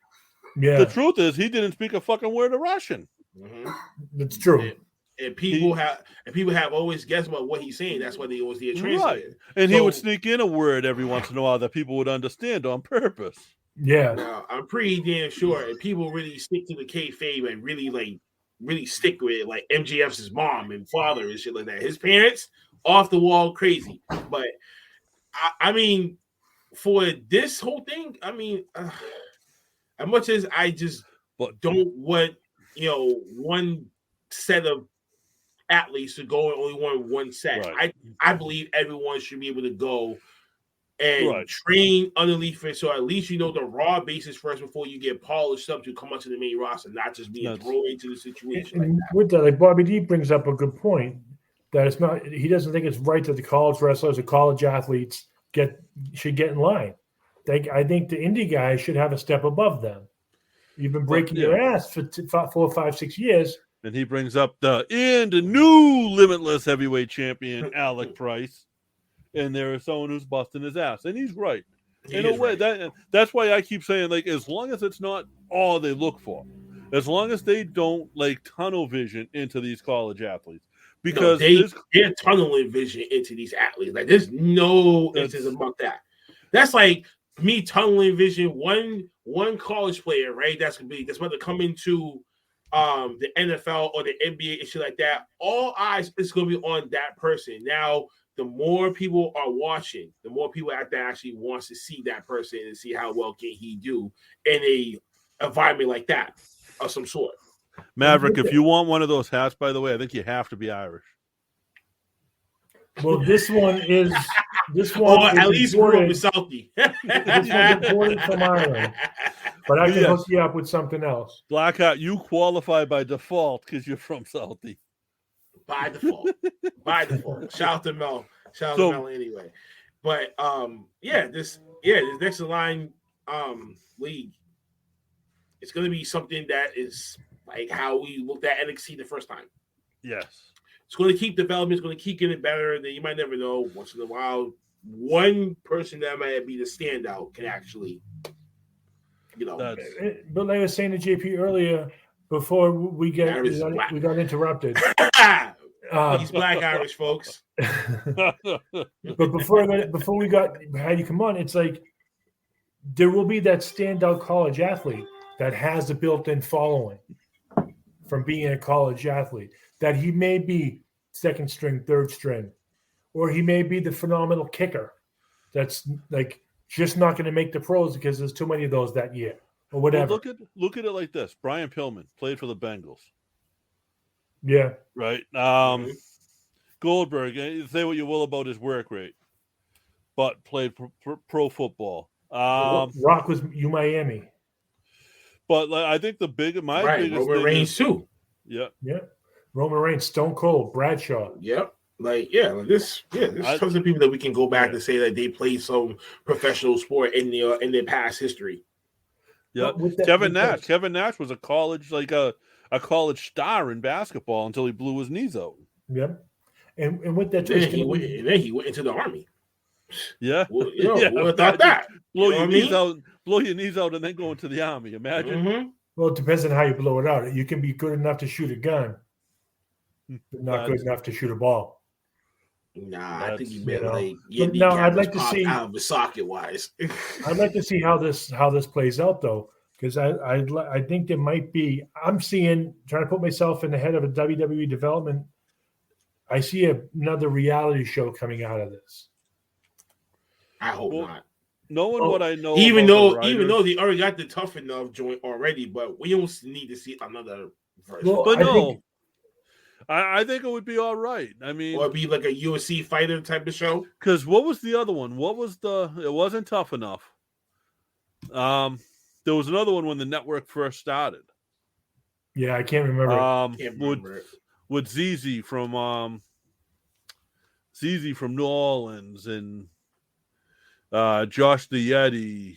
Yeah. The truth is he didn't speak a fucking word of Russian. Mm-hmm. That's true. And people have always guessed about what he's saying. That's why they always did translate. Right. And he would sneak in a word every once in a while that people would understand on purpose. Yeah. Now, I'm pretty damn sure if people really stick to the kayfabe and really stick with it, like MJF's mom and father and shit like that. His parents, off the wall crazy. But I mean, for this whole thing, I mean, as much as I just don't want, one set of athletes to go and only want one set. Right. I believe everyone should be able to go and train underneath it, so at least you know the raw basis first before you get polished up to come onto the main roster, not just being thrown into the situation like that. With that, Bobby D brings up a good point that it's not. He doesn't think it's right that the college wrestlers or college athletes should get in line. I think the indie guys should have a step above them. You've been breaking your ass for 4, 5, 6 years. And he brings up the new Limitless Heavyweight Champion, Alec Price. And there is someone who's busting his ass. And he's right. In a way, that's why I keep saying, as long as it's not all they look for, as long as they don't, tunnel vision into these college athletes. Because they're tunneling vision into these athletes. There's no instance about that. That's like me tunneling vision one college player, right? That's about to come into the NFL or the NBA and shit like that. All eyes is going to be on that person. Now, the more people are watching, the more people actually wants to see that person and see how well can he do in a environment like that of some sort. Maverick, if you want one of those hats, by the way, I think you have to be Irish. Well, this one is or at least grew up in Southie. This one's imported from Ireland. But I can hook you up with something else. Black Hat, you qualify by default because you're from Southie. By default. Shout out to Mel. Shout out to Mel anyway. But this next in line league, it's gonna be something that is like how we looked at NXT the first time. Yes. It's going to keep developing. It's going to keep getting better. Then you might never know. Once in a while, one person that might be the standout can actually, But like I was saying to JP earlier, before we got interrupted. He's black Irish, folks. But before we had you come on, it's like there will be that standout college athlete that has a built-in following from being a college athlete. That he may be second string, third string, or he may be the phenomenal kicker that's like just not going to make the pros because there's too many of those that year or whatever. Well, look at it like this. Brian Pillman played for the Bengals. Yeah. Right. Goldberg, say what you will about his work rate, but played pro football. Rock was Miami. But I think biggest Roman Reigns too. Yeah. Yeah. Roman Reigns, Stone Cold, Bradshaw. Yep. There's tons of people that we can go back and say that they played some professional sport in their past history. Yeah. Kevin Nash was a college college star in basketball until he blew his knees out. Yeah. And with that, then he went into the army. Yeah. Well, who thought that? Blow your knees out, and then go into the army. Imagine. Mm-hmm. Well, it depends on how you blow it out. You can be good enough to shoot a gun, but not good enough to shoot a ball. Nah, I think you meant I'd like to see out of the socket wise. I'd like to see how this plays out though, because I think there might be. I'm trying to put myself in the head of a WWE development. I see another reality show coming out of this. I hope not. Knowing what I know, even though they already got the Tough Enough joint already, but we don't need to see another version. Well, but I think it would be all right. I mean, or it'd be like a UFC fighter type of show. Because what was the other one? It wasn't Tough Enough. There was another one when the network first started. Yeah, I can't remember. With ZZ from New Orleans and Josh the Yeti.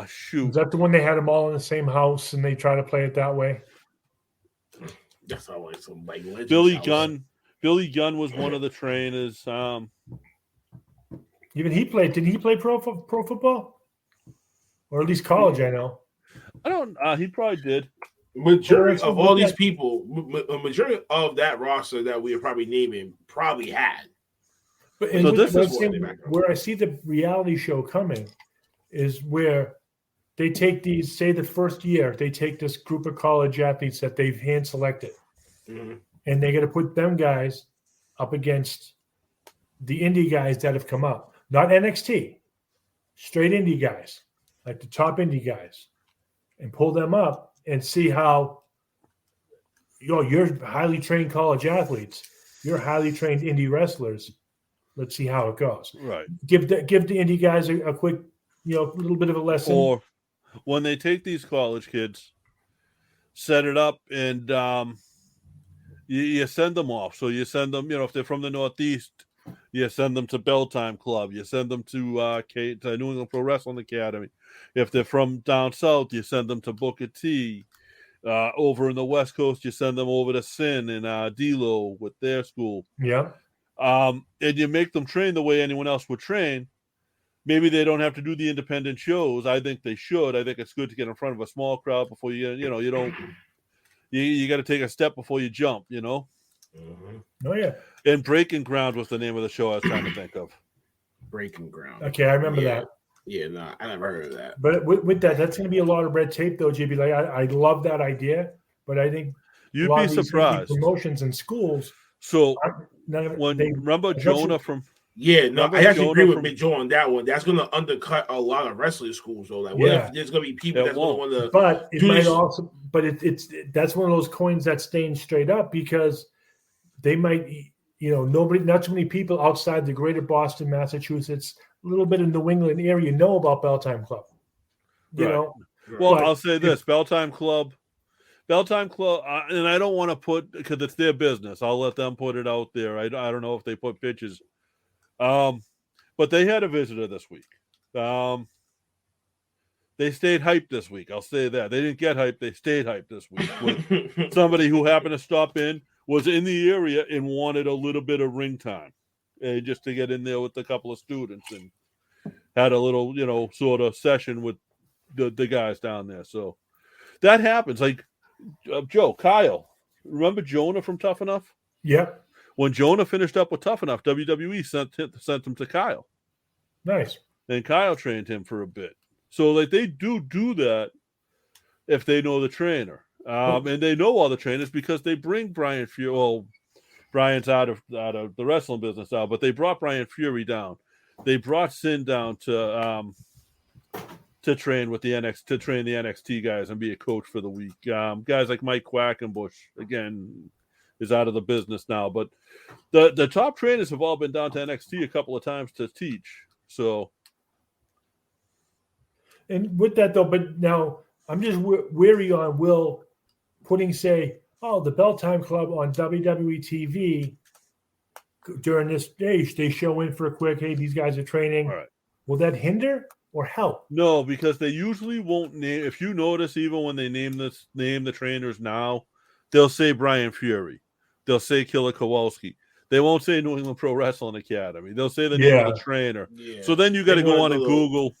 Shoot. Is that the one they had them all in the same house and they try to play it that way? That's always some like Billy Gunn. Billy Gunn was one of the trainers. Even he played. Did he play pro football? Or at least college, I know. I don't. He probably did. Majority of all these people, a majority of that roster that we are probably naming probably had. But where I see the reality show coming is where they take these, say the first year, they take this group of college athletes that they've hand selected, and they got to put them guys up against the indie guys that have come up, not NXT, straight indie guys, like the top indie guys, and pull them up and see how, you're highly trained college athletes, you're highly trained indie wrestlers. Let's see how it goes. Right. Give the indie guys a quick, little bit of a lesson. Or when they take these college kids, set it up, and you send them off. So you send them, if they're from the Northeast, you send them to Belltime Club. You send them to New England Pro Wrestling Academy. If they're from down south, you send them to Booker T. Over in the West Coast, you send them over to Sin and D-Lo with their school. Yeah. And you make them train the way anyone else would train. Maybe they don't have to do the independent shows. I think they should. I think it's good to get in front of a small crowd before you got to take a step before you jump, Oh, yeah. And Breaking Ground was the name of the show I was trying to think of. Breaking Ground. Okay, I remember that. Yeah, no, I never heard of that. But with that, that's going to be a lot of red tape, though, JB. Like, I love that idea, but I think you'd be surprised. Promotions in schools. So remember Jonah from? Yeah, no, I actually agree with Big Joe on that one. That's going to undercut a lot of wrestling schools, though. Like, what if there's going to be people that's going to want to? But it might also. But it's that's one of those coins that's staying straight up because they might, not too many people outside the greater Boston, Massachusetts, a little bit in the New England area know about Belltime Club. You know. Well, I'll say this: Belltime Club, and I don't want to put because it's their business. I'll let them put it out there. I don't know if they put pictures. But they had a visitor this week. They stayed hyped this week. I'll say that. They didn't get hyped. They stayed hyped this week with somebody who happened to stop in, was in the area, and wanted a little bit of ring time. just to get in there with a couple of students, and had a little, sort of session with the guys down there. So that happens. Like Kyle, remember Jonah from Tough Enough? Yep. When Jonah finished up with Tough Enough, WWE sent him to Kyle. Nice. And Kyle trained him for a bit. So like they do that if they know the trainer. And they know all the trainers because they bring Brian Fury. Well, Brian's out of the wrestling business now, but they brought Brian Fury down. They brought Sin down to train with the NXT guys and be a coach for the week. Guys like Mike Quackenbush, again, is out of the business now. But the top trainers have all been down to NXT a couple of times to teach. So, and with that though, but now I'm just weary on Will putting, say, the Bell Time Club on WWE TV during this stage. They show in for a quick, hey, these guys are training. All right. Will that hinder or help? No, because they usually won't name. If you notice, even when they name the trainers now, they'll say Brian Fury. They'll say Killer Kowalski. They won't say New England Pro Wrestling Academy. They'll say the name of the trainer. Yeah. So then you got to go on and Google.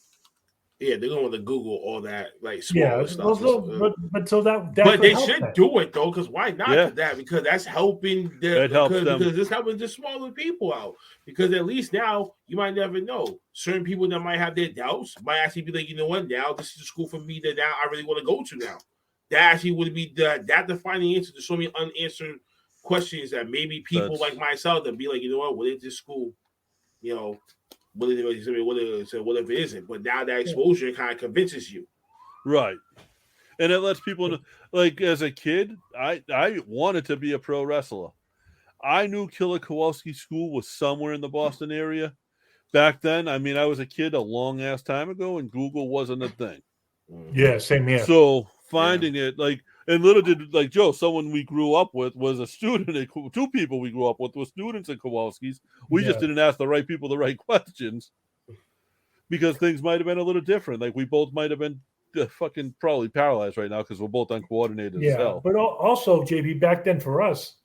Yeah, they're going to Google all that like smaller stuff. But they should do it though, because why not? Yeah. That because that's helping them. Because it's helping the smaller people out. Because at least now you might never know. Certain people that might have their doubts might actually be like, you know what? Now this is the school for me that now I really want to go to now. That actually would be that defining answer to so many unanswered questions that maybe people like myself that be like, you know what is this school? Whatever it isn't, but now that exposure kind of convinces you, right? And it lets people know. Like as a kid, I wanted to be a pro wrestler. I knew Killer Kowalski School was somewhere in the Boston area. Back then, I mean, I was a kid a long ass time ago, and Google wasn't a thing. Yeah, same here. So finding it, like, and little did like Joe, someone we grew up with was a student. Two people we grew up with were students at Kowalski's. We just didn't ask the right people the right questions because things might have been a little different. Like we both might have been fucking probably paralyzed right now because we're both uncoordinated as hell. But also, JB, back then for us,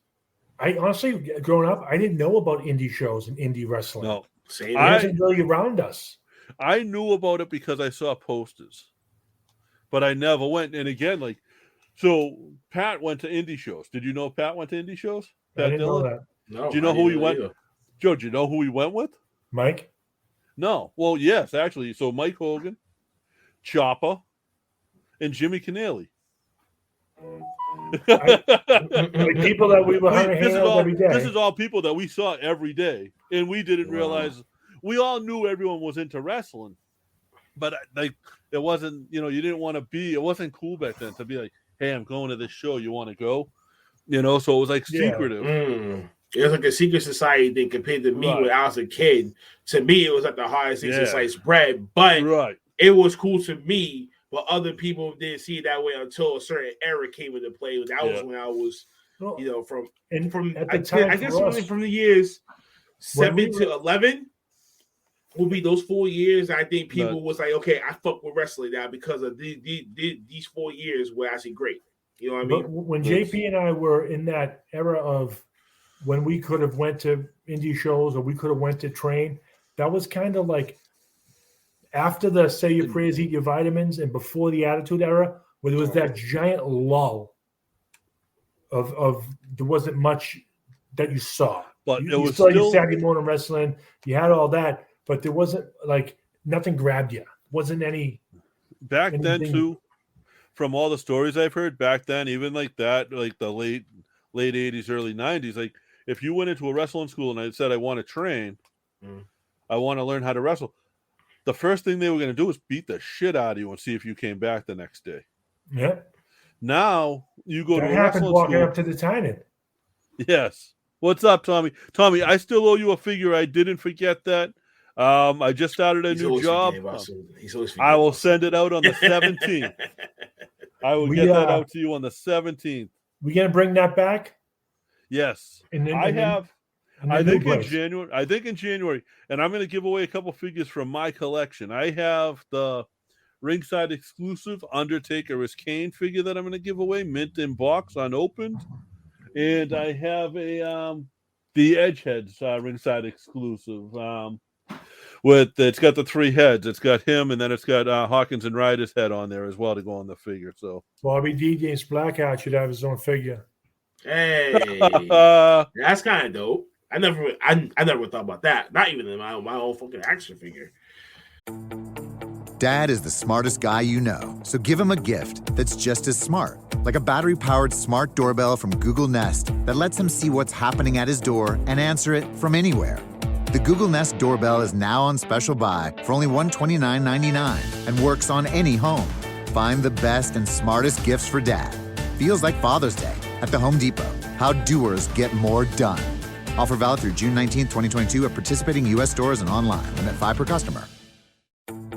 I honestly, growing up, I didn't know about indie shows and indie wrestling. No, it wasn't really around us. I knew about it because I saw posters, but I never went. And again, like. So Pat went to indie shows. Did you know Pat went to indie shows? Pat I didn't Dillon? know that. No. Do you know who he went? Joe, do you know who he went with? Mike? No. Well, yes, actually. So Mike Hogan, Ciampa, and Jimmy Canelli. People that we were hanging out every day. This is all people that we saw every day, and we didn't realize. We all knew everyone was into wrestling, but like it wasn't. You didn't want to be. It wasn't cool back then to be like, hey, I'm going to this show. You want to go? So it was like secretive. It was like a secret society thing compared to me when I was a kid. To me, it was like the hardest thing since sliced bread. But it was cool to me, but other people didn't see it that way until a certain era came into play. That was when I was, from I guess from the years 7 to 11 will be those 4 years. I think people was like, okay, I fuck with wrestling now because of these 4 years were actually great. You know what I mean? But when JP and I were in that era of when we could have went to indie shows or we could have went to train, that was kind of like after the say your prayers, eat your vitamins, and before the Attitude Era, where there was that giant lull of there wasn't much that you saw. But you saw your Saturday morning wrestling, you had all that, but there wasn't like nothing grabbed you. Wasn't any back then too. From all the stories I've heard back then, even like that, like the late 80s, early 90s, like if you went into a wrestling school and I said, I want to train, I want to learn how to wrestle, the first thing they were going to do is beat the shit out of you and see if you came back the next day. Yeah. Now you go that to a happened wrestling walking school. up to the Tynan. Yes. What's up, Tommy? Tommy, I still owe you a figure. I didn't forget that. I just started a new job. I will send it out on the 17th. I will get that out to you on the 17th. We gonna bring that back? Yes. I think in January, and I'm gonna give away a couple figures from my collection. I have the ringside exclusive Undertaker is Kane figure that I'm gonna give away, mint in box, unopened. And I have a the Edge Heads ringside exclusive. It's got the 3 heads. It's got him, and then it's got Hawkins and Ryder's head on there as well to go on the figure. So Bobby D against Blackheart should have his own figure. Hey, that's kind of dope. I never thought about that. Not even in my own fucking action figure. Dad is the smartest guy you know, so give him a gift that's just as smart, like a battery-powered smart doorbell from Google Nest that lets him see what's happening at his door and answer it from anywhere. The Google Nest doorbell is now on special buy for only $129.99 and works on any home. Find the best and smartest gifts for Dad. Feels like Father's Day at the Home Depot. How doers get more done. Offer valid through June 19, 2022 at participating U.S. stores and online. Limit 5 per customer.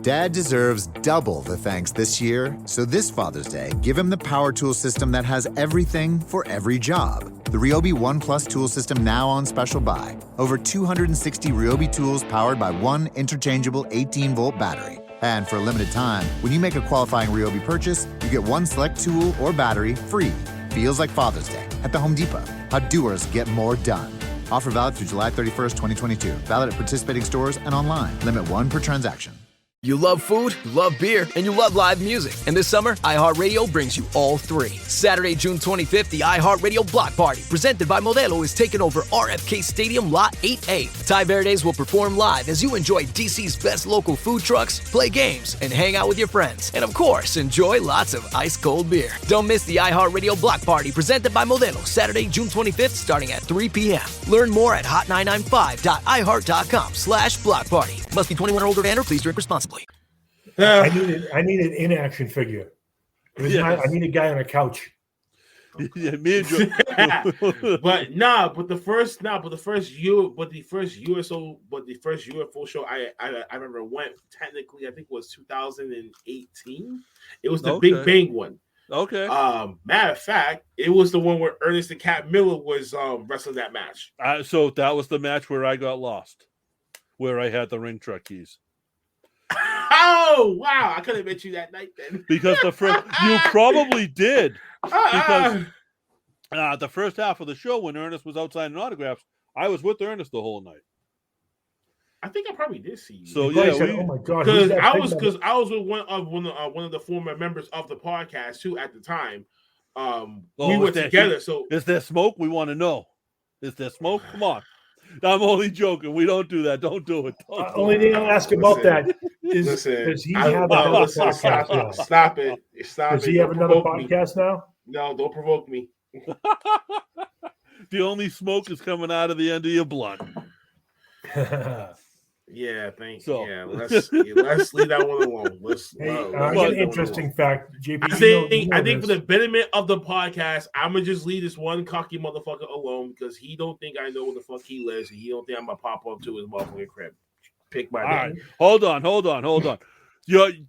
Dad deserves double the thanks this year, so this Father's Day, give him the power tool system that has everything for every job. The Ryobi One Plus tool system now on special buy. Over 260 Ryobi tools powered by one interchangeable 18-volt battery. And for a limited time, when you make a qualifying Ryobi purchase, you get one select tool or battery free. Feels like Father's Day at the Home Depot. How doers get more done. Offer valid through July 31st, 2022. Valid at participating stores and online. Limit 1 per transaction. You love food, you love beer, and you love live music. And this summer, iHeartRadio brings you all 3. Saturday, June 25th, the iHeartRadio Block Party, presented by Modelo, is taking over RFK Stadium Lot 8A. Ty Verdes will perform live as you enjoy DC's best local food trucks, play games, and hang out with your friends. And of course, enjoy lots of ice-cold beer. Don't miss the iHeartRadio Block Party, presented by Modelo, Saturday, June 25th, starting at 3 p.m. Learn more at hot995.iheart.com/block party. Must be 21 or older to enter. Please drink responsibly. I need an in-action figure. I need a guy on a couch. Yeah, me and Joe. but the first UFO show I remember went, technically, I think it was 2018. It was the Big Bang one. Okay. Matter of fact, it was the one where Ernest and Cat Miller was wrestling that match. So that was the match where I got lost, where I had the ring truck keys. Oh wow! I could have met you that night then. Because you probably did. Because the first half of the show, when Ernest was out signing autographs, I was with Ernest the whole night. I think I probably did see you. So yeah, oh my god! Because I was with one of the former members of the podcast too at the time. We were together. So is there smoke? We want to know. Is there smoke? Come on. I'm only joking. We don't do that. Don't do it. Only thing I'll ask about that is does he have another podcast now? Stop it. Does he have another podcast now? No, don't provoke me. The only smoke is coming out of the end of your blood. Yeah, thank you. Yeah, let's leave that one alone. I got an interesting fact, JP. I think for the betterment of the podcast, I'm gonna just leave this one cocky motherfucker alone because he don't think I know where the fuck he lives, and he don't think I'm gonna pop up to his motherfucking crib. Pick my name. Right. Hold on.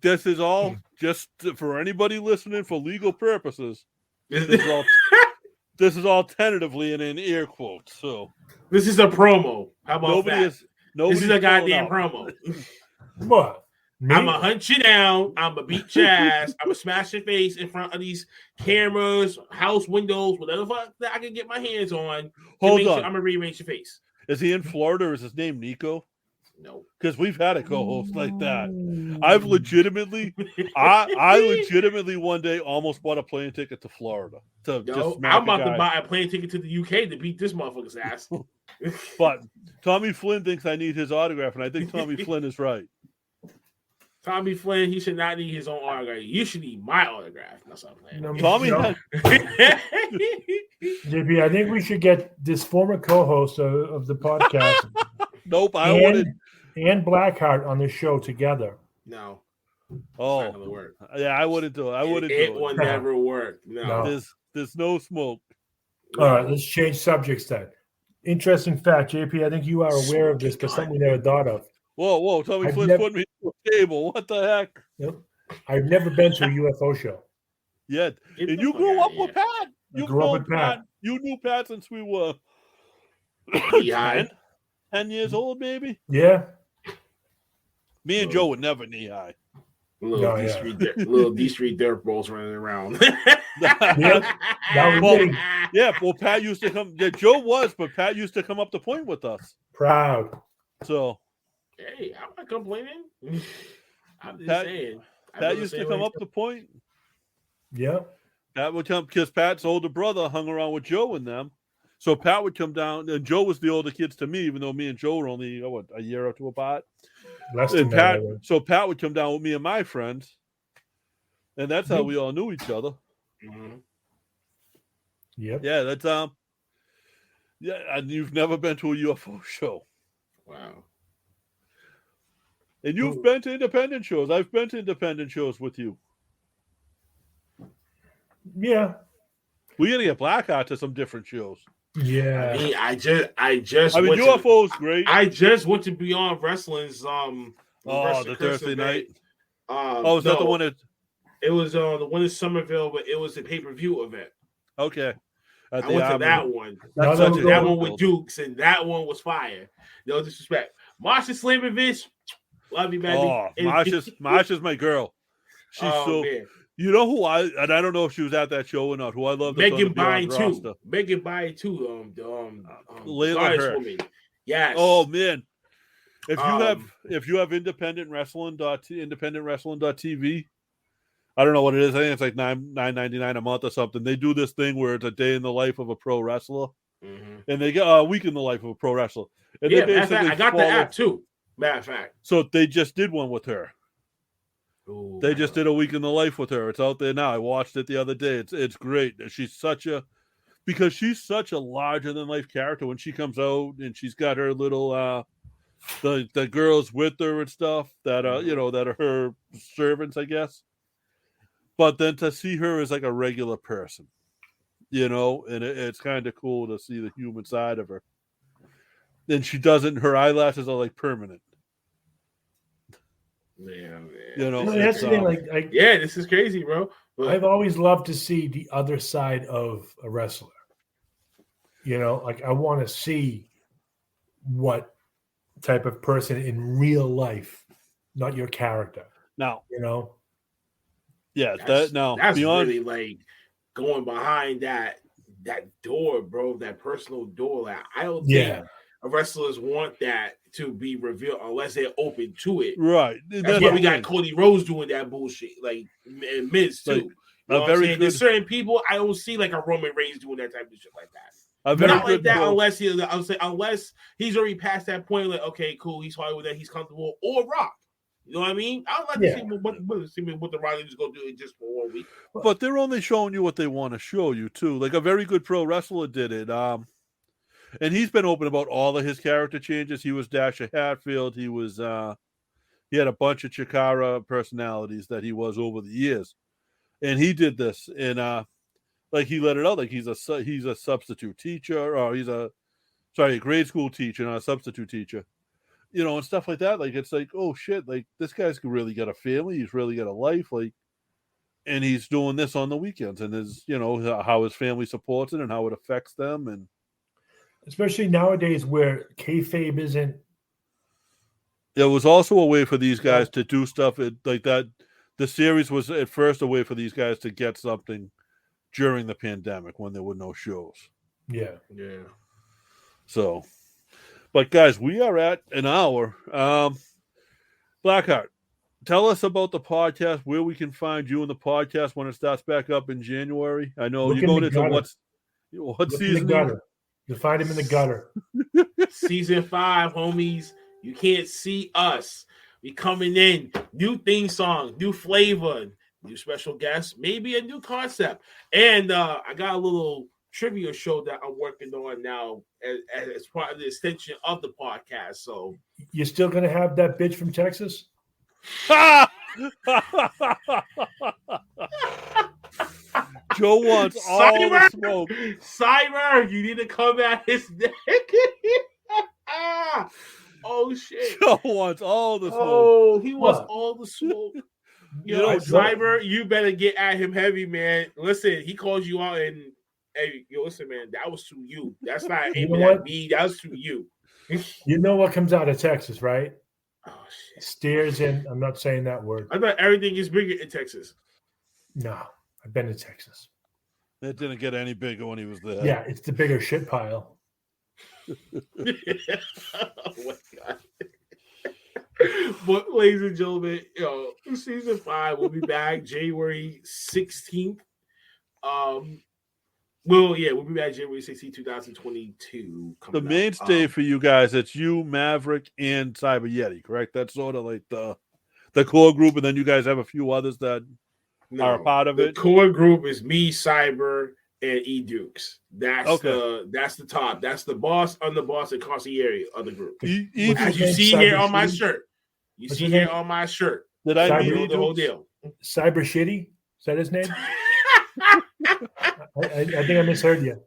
This is all just for anybody listening for legal purposes. This is all tentatively and in air quotes. So this is a promo. How about that? This is a goddamn promo. What? I'm going to hunt you down. I'm going to beat your ass. I'm going to smash your face in front of these cameras, house windows, whatever fuck that I can get my hands on. Hold on. I'm going to rearrange your face. Is he in Florida or is his name Nico? No. Because we've had a co-host like that. I've legitimately, I legitimately one day almost bought a plane ticket to Florida. I'm about to buy a plane ticket to the UK to beat this motherfucker's ass. But Tommy Flynn thinks I need his autograph, and I think Tommy Flynn is right. Tommy Flynn, he should not need his own autograph. You should need my autograph. That's what I'm playing. Tommy, JP, I think we should get this former co-host of the podcast. Nope, and Blackheart on the show together. No. Oh, it's not gonna work. Yeah, I wouldn't do it. It will never work. No. There's no smoke. All right, let's change subjects then. Interesting fact, JP. I think you are aware of this, but something we never thought of. Whoa! Tommy Flynn put me on the table. What the heck? Yep. I've never been to a UFO show. Yeah, and you grew up with Pat. You grew up with Pat. You knew Pat since we were 10 years old, maybe. Yeah. Me and Joe were never knee high. Little D Street dirt balls running around. Well, Pat used to come. Yeah, Joe was, but Pat used to come up to Point with us. Proud. So, hey, I'm not complaining. I'm just saying. Pat used to come up to Point. Yeah. Pat would come because Pat's older brother hung around with Joe and them. So Pat would come down, and Joe was the older kids to me, even though me and Joe were only a year or two apart. Less than that. So Pat would come down with me and my friends, and that's how we all knew each other. Mm-hmm. Yep. Yeah, that's and you've never been to a UFO show. Wow. And you've been to independent shows. I've been to independent shows with you. Yeah. We gotta get Blackheart to some different shows. Yeah. I just I mean, UFO's great. I just went to Beyond Wrestling's the Thursday night. Is that the one that it was the one in Somerville, but it was a pay-per-view event. Okay. I went to that one. That one with Dukes, and that one was fire. No disrespect. Marsha Slamovich, love you, baby. Oh, Marsha's my girl. She's man. You know who I don't know if she was at that show or not. Who I love. Megan Byrne too. Megan Byrne too. Layla Hirsch. Yes. Oh man. If you have independentwrestling.tv, I don't know what it is. I think it's like $9.99 a month or something. They do this thing where it's a day in the life of a pro wrestler, and they get a week in the life of a pro wrestler. And yeah, matter of fact, I got the app too. Matter of fact. So they just did one with her. Ooh, they just did a week in the life with her. It's out there now. I watched it the other day. It's great. She's such a larger than life character when she comes out, and she's got her little the girls with her and stuff that that are her servants, I guess. But then to see her as like a regular person, and it's kind of cool to see the human side of her. And her eyelashes are like permanent. Yeah, that's the thing. This is crazy, bro. But I've always loved to see the other side of a wrestler. I want to see what type of person in real life, not your character. Now, Yeah, that's beyond really like going behind that door, bro. That personal door. Like, I don't think wrestlers want that to be revealed unless they're open to it. Right. That's why we got Cody Rhodes doing that bullshit, like and Miz too. There's certain people I don't see like a Roman Reigns doing that type of shit like that. Not like that unless unless he's already past that point. Like, okay, cool, he's Hollywood, that he's comfortable, or Rock. You know what I mean? I would like to see what the Rock is going to do just for 1 week. But they're only showing you what they want to show you too. Like a very good pro wrestler did it. And he's been open about all of his character changes. He was Dasher Hatfield. He was he had a bunch of Chikara personalities that he was over the years. And he did this, and he let it out like he's a substitute teacher, or he's a grade school teacher, not a substitute teacher, and stuff like that. Like, it's like, oh shit, like this guy's really got a family, he's really got a life, like, and he's doing this on the weekends, and his how his family supports it and how it affects them, and especially nowadays where kayfabe isn't. It was also a way for these guys to do stuff like that. The series was at first a way for these guys to get something during the pandemic when there were no shows. Yeah. So, but guys, we are at an hour. Blackheart, tell us about the podcast, where we can find you in the podcast when it starts back up in January. I know you're going into what season? You'll find him in the gutter. Season 5, homies. You can't see us. We coming in. New theme song, new flavor, new special guests, maybe a new concept. And I got a little trivia show that I'm working on now as part of the extension of the podcast. So you're still going to have that bitch from Texas? Joe wants all the smoke. Cyber, you need to come at his neck. Oh shit! Joe wants all the smoke. Oh, he wants all the smoke. Cyber, you better get at him heavy, man. Listen, he calls you out, and hey, listen, man, that was to you. That's not aiming at me. That was to you. You know what comes out of Texas, right? Oh shit! Stairs in. I'm not saying that word. I thought everything is bigger in Texas. No, I've been to Texas. It didn't get any bigger when he was there. Yeah, it's the bigger shit pile. Oh my god! But ladies and gentlemen, season 5 will be back January 16th. We'll be back January 16th, 2022. The mainstay for you guys, it's you, Maverick, and Cyber Yeti, correct? That's sort of like the core group, and then you guys have a few others that are a part of it. The core group is me, Cyber, and E Dukes. That's the top. That's the boss, underboss, and concierge of the group. As you see here on my shirt. You see here on my shirt. Did I meet the whole deal? Cyber Shitty? Is that his name? I think I misheard you.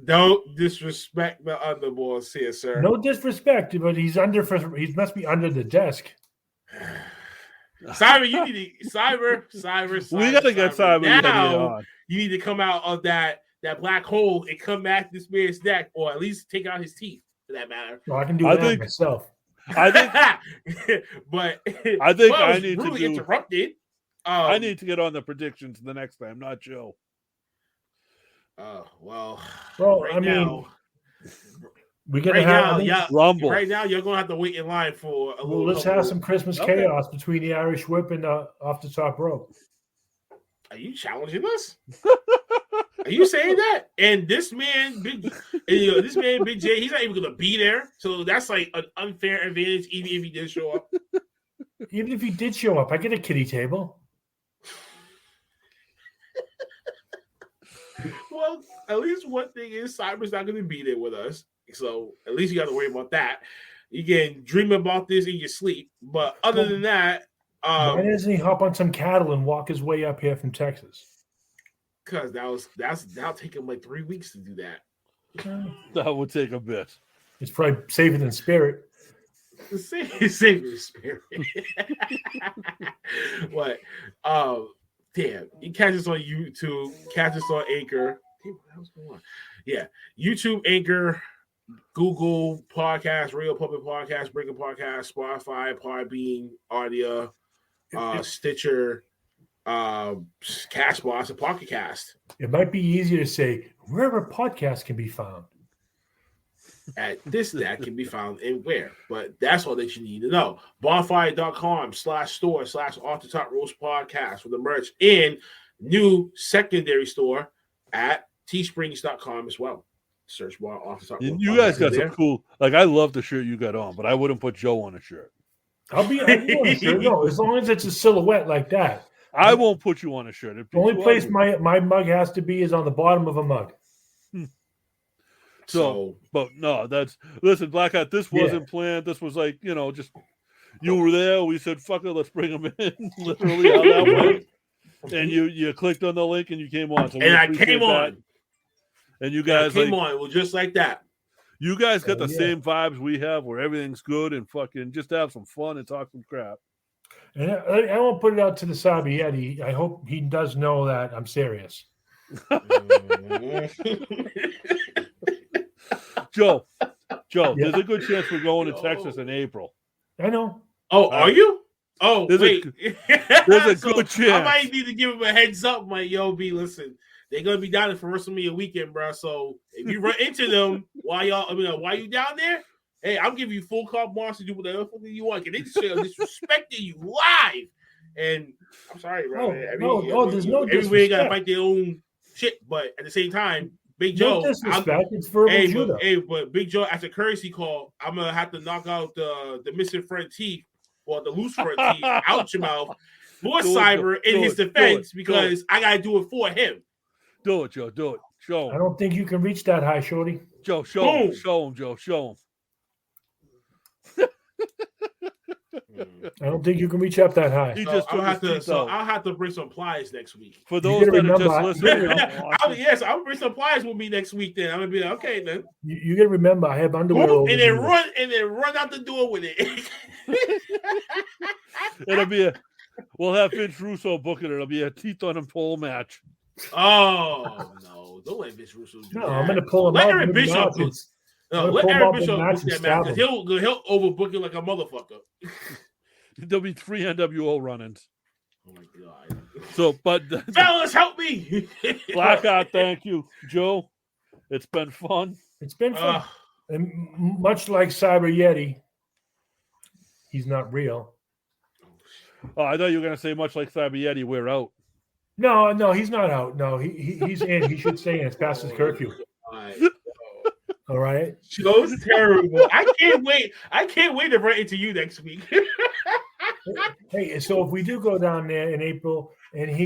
Don't disrespect the underboss here, sir. No disrespect, but he must be under the desk. Cyber, you need to Cyber. We gotta get Cyber now. on. You need to come out of that black hole and come back this man's neck, or at least take out his teeth, for that matter. Well, I can do that myself. I think I need really to interrupted. I need to get on the predictions the next time, not Joe. Well, right, I mean, now, we're gonna have Rumble. Right now, you're gonna have to wait in line for a little. Let's have some Christmas chaos between the Irish Whip and Off the Top Rope. Are you challenging us? Are you saying that? And this man, Big J, he's not even gonna be there. So that's like an unfair advantage, even if he did show up. Even if he did show up, I get a kiddie table. Well, at least one thing is Cyber's not going to be there with us. So at least you got to worry about that. You can dream about this in your sleep. But other than that... why doesn't he hop on some cattle and walk his way up here from Texas? Because that'll take him like 3 weeks to do that. That would take a bit. It's probably safer than Spirit. Safer than Spirit. What? Damn, you catch us on YouTube, catch us on Anchor. Damn, what the hell's going on? Yeah, YouTube, Anchor, Google Podcast, Radio Public Podcast, Breaker Podcast, Spotify, Podbean, Audio, Stitcher, Castbox, and Pocket Cast. It might be easier to say wherever podcasts can be found. That can be found in where, but that's all that you need to know. Bonfire.com/store/Off the Top Roast Podcast for the merch, and new secondary store at teesprings.com as well. Search bar Off the Top Roast. You guys got some cool, like I love the shirt you got on, but I wouldn't put Joe on a shirt. I'll be on a shirt. No, as long as it's a silhouette like that. I won't put you on a shirt. The only place my mug has to be is on the bottom of a mug. So, but no, listen, Black Hat, this wasn't planned. This was like, just you were there. We said, fuck it, let's bring him in. Literally how that went. And you clicked on the link and you came on. So and I came on. That. And you guys came on. Well, just like that. You guys got the same vibes we have where everything's good and fucking just have some fun and talk some crap. And I won't put it out to the Sabi Yeti. I hope he does know that I'm serious. Joe, there's a good chance we're going to Texas in April. I know. Oh, are you? Oh, wait. There's a good chance. I might need to give him a heads up. Listen, they're going to be down there for WrestleMania weekend, bro. So if you run into them while you down there, hey, I'm giving you full carte blanche to do whatever you want. They just disrespecting you live. And I'm sorry, bro. There's no disrespect. Everybody got to fight their own shit. But at the same time, Big Joe, it's verbal judo. But Big Joe, as a courtesy call, I'm gonna have to knock out the missing front teeth or the loose front teeth out your mouth for Cyber in his defense because I gotta do it for him. Do it, Joe. Do it. Show him. I don't think you can reach that high, Shorty. Joe, show him, Joe. Show him. I don't think you can reach up that high. I'll have to bring some pliers next week. For those that are just listening, I'll bring some pliers with me next week. Then I'm gonna be like, okay, then. You gotta remember, I have underwear. And then run out the door with it. We'll have Vince Russo booking it. It'll be a teeth on him pole match. Oh no! Don't let Vince Russo do that. I'm gonna pull him out. No, let Eric Bishop book that match because he'll overbook it like a motherfucker. There'll be 3 NWO run-ins. Oh my god! So, but fellas, help me! Blackheart, thank you, Joe. It's been fun. It's been fun, and much like Cyber Yeti, he's not real. Oh, I thought you were going to say much like Cyber Yeti, we're out. No, he's not out. No, he's in. He should stay in. It's past his curfew. All right. Joe's terrible. I can't wait. To write it to you next week. Hey, so if we do go down there in April and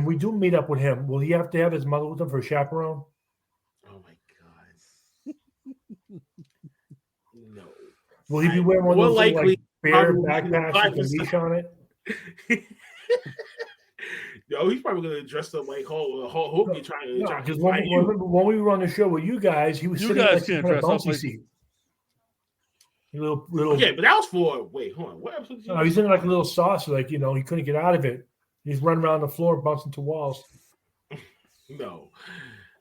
we do meet up with him, will he have to have his mother with him for a chaperone? Oh my god. No. Will he be wearing one of those like bear backpacks with a leash on it? Yo, he's probably gonna dress up like Hulk. Because when we were on the show with you guys, he was sitting next to a bouncy seat. Little. Okay, but that was for hold on. What episode? No, he's in like a little saucer, like he couldn't get out of it. He's running around the floor, bouncing into walls. No,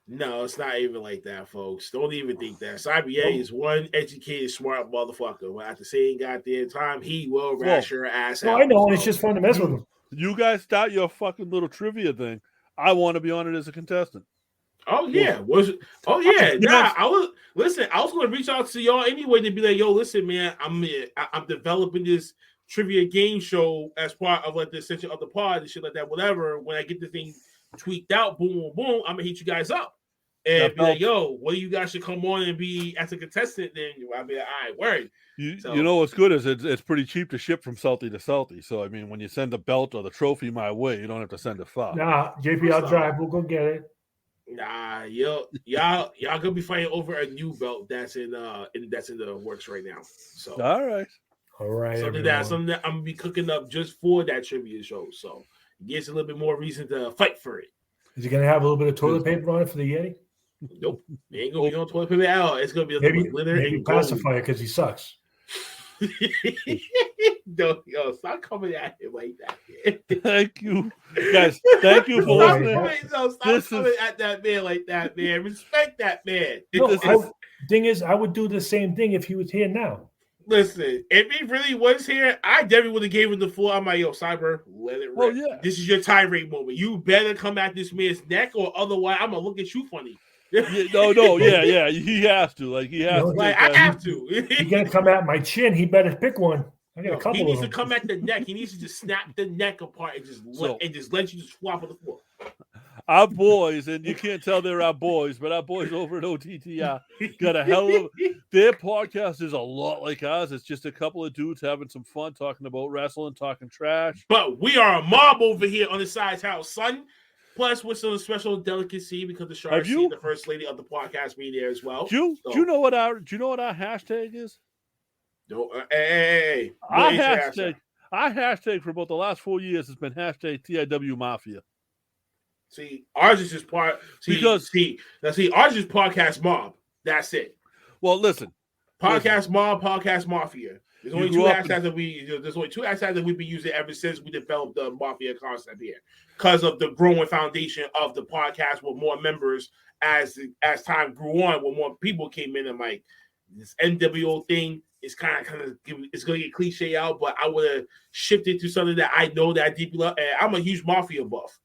it's not even like that, folks. Don't even think that. Cyber is one educated, smart motherfucker. But at the same goddamn time, he will rash your ass out. I know, and it's just fun to mess with him. You guys start your fucking little trivia thing. I want to be on it as a contestant. Oh yeah, Nah, I was going to reach out to y'all anyway to be like, yo, listen, man, I'm developing this trivia game show as part of like the essential of the pod and shit like that. Whatever. When I get the thing tweaked out, boom, boom, boom, I'm gonna hit you guys up and be like, yo, what do you guys should come on and be as a contestant? Then I'll be like, all right, word. You know what's good is it's pretty cheap to ship from Salty to Salty. So I mean, when you send the belt or the trophy my way, you don't have to send it far. Nah, JP, I'll drive. We'll go get it. Nah, y'all gonna be fighting over a new belt that's in the works right now. So all right. Something that I'm gonna be cooking up just for that trivia show. So it gives a little bit more reason to fight for it. Is he gonna have a little bit of toilet paper on it for the Yeti? Nope, it ain't gonna be on toilet paper at all. It's gonna be a little glitter and pacifier because he sucks. No, yo, stop coming at him like that, man. Thank you, guys. Thank you for listening. Stop coming at that man like that, man. Respect that man. Thing is, I would do the same thing if he was here now. Listen, if he really was here, I definitely would have gave him the floor. I'm like, yo, Cyber, let it rip. Oh, yeah. This is your tirade moment. You better come at this man's neck, or otherwise, I'm gonna look at you funny. Yeah. He has to. Like he has to. Like I have to. He's gonna come at my chin. He better pick one. I got a couple. He needs of to come at the neck. He needs to just snap the neck apart and just let you just swap on the floor. Our boys, and you can't tell they're our boys, but our boys over at OTTR got a hell of their podcast is a lot like ours. It's just a couple of dudes having some fun talking about wrestling, talking trash. But we are a mob over here on the side's house, son. Plus, with some special delicacy because the Shark, the first lady of the podcast, be there as well. Do you know what our hashtag is? No, hey. Our hashtag for about the last 4 years has been hashtag TIW Mafia. See, ours is just part. Ours is podcast mob. That's it. Well, listen, podcast mob, podcast mafia. There's only two hashtags that we've been using ever since we developed the mafia concept here, because of the growing foundation of the podcast with more members as time grew on, when more people came in and like this NWO thing is kind of it's gonna get cliche out, but I would have shifted to something that I know that I deeply love, and I'm a huge mafia buff.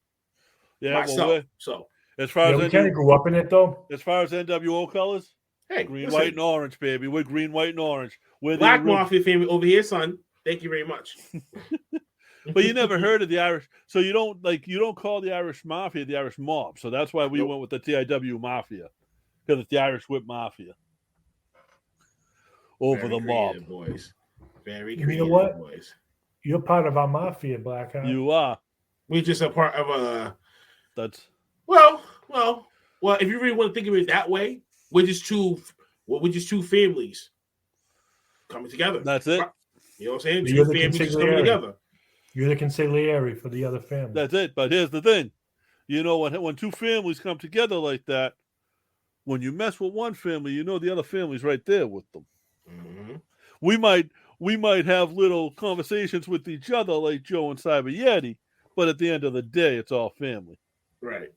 Yeah, myself. So as far as we kind of grew up in it though. As far as NWO colors, hey, green, white, and orange, baby. We're green, white, and orange. We're Black Mafia family over here, son. Thank you very much. But you never heard of the Irish, so you don't call the Irish Mafia the Irish Mob. So that's why we went with the TIW Mafia, because it's the Irish Whip Mafia over the mob. Boys. Very creative, you know what? Boys. You're part of our mafia, Black. Huh? You are. We're just a part of a. That's well. If you really want to think of it that way, we're just two families coming together. That's it. You know what I'm saying? Two families just coming together. You're the consigliere for the other family. That's it. But here's the thing. You know, when two families come together like that, when you mess with one family, you know the other family's right there with them. Mm-hmm. We might have little conversations with each other like Joe and Cyber Yeti, but at the end of the day, it's all family. Right.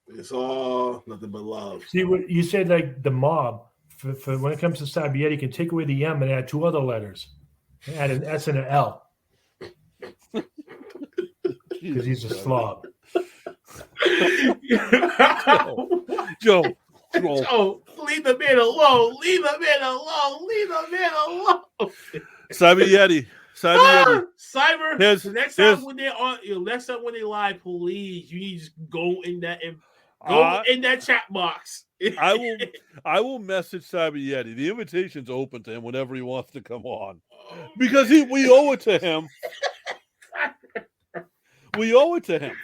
It's all nothing but love. See what you said, like the mob. For when it comes to Sabietti, you can take away the M and add 2 other letters. Add an S and an L. Because he's a slob. Joe, leave the man alone. Leave the man alone. Leave the man alone. Sabietti. Cyber. Next time when they live, please, you need to go in that in that chat box. I will message Sabietti. The invitation's open to him whenever he wants to come on, because we owe it to him. We owe it to him.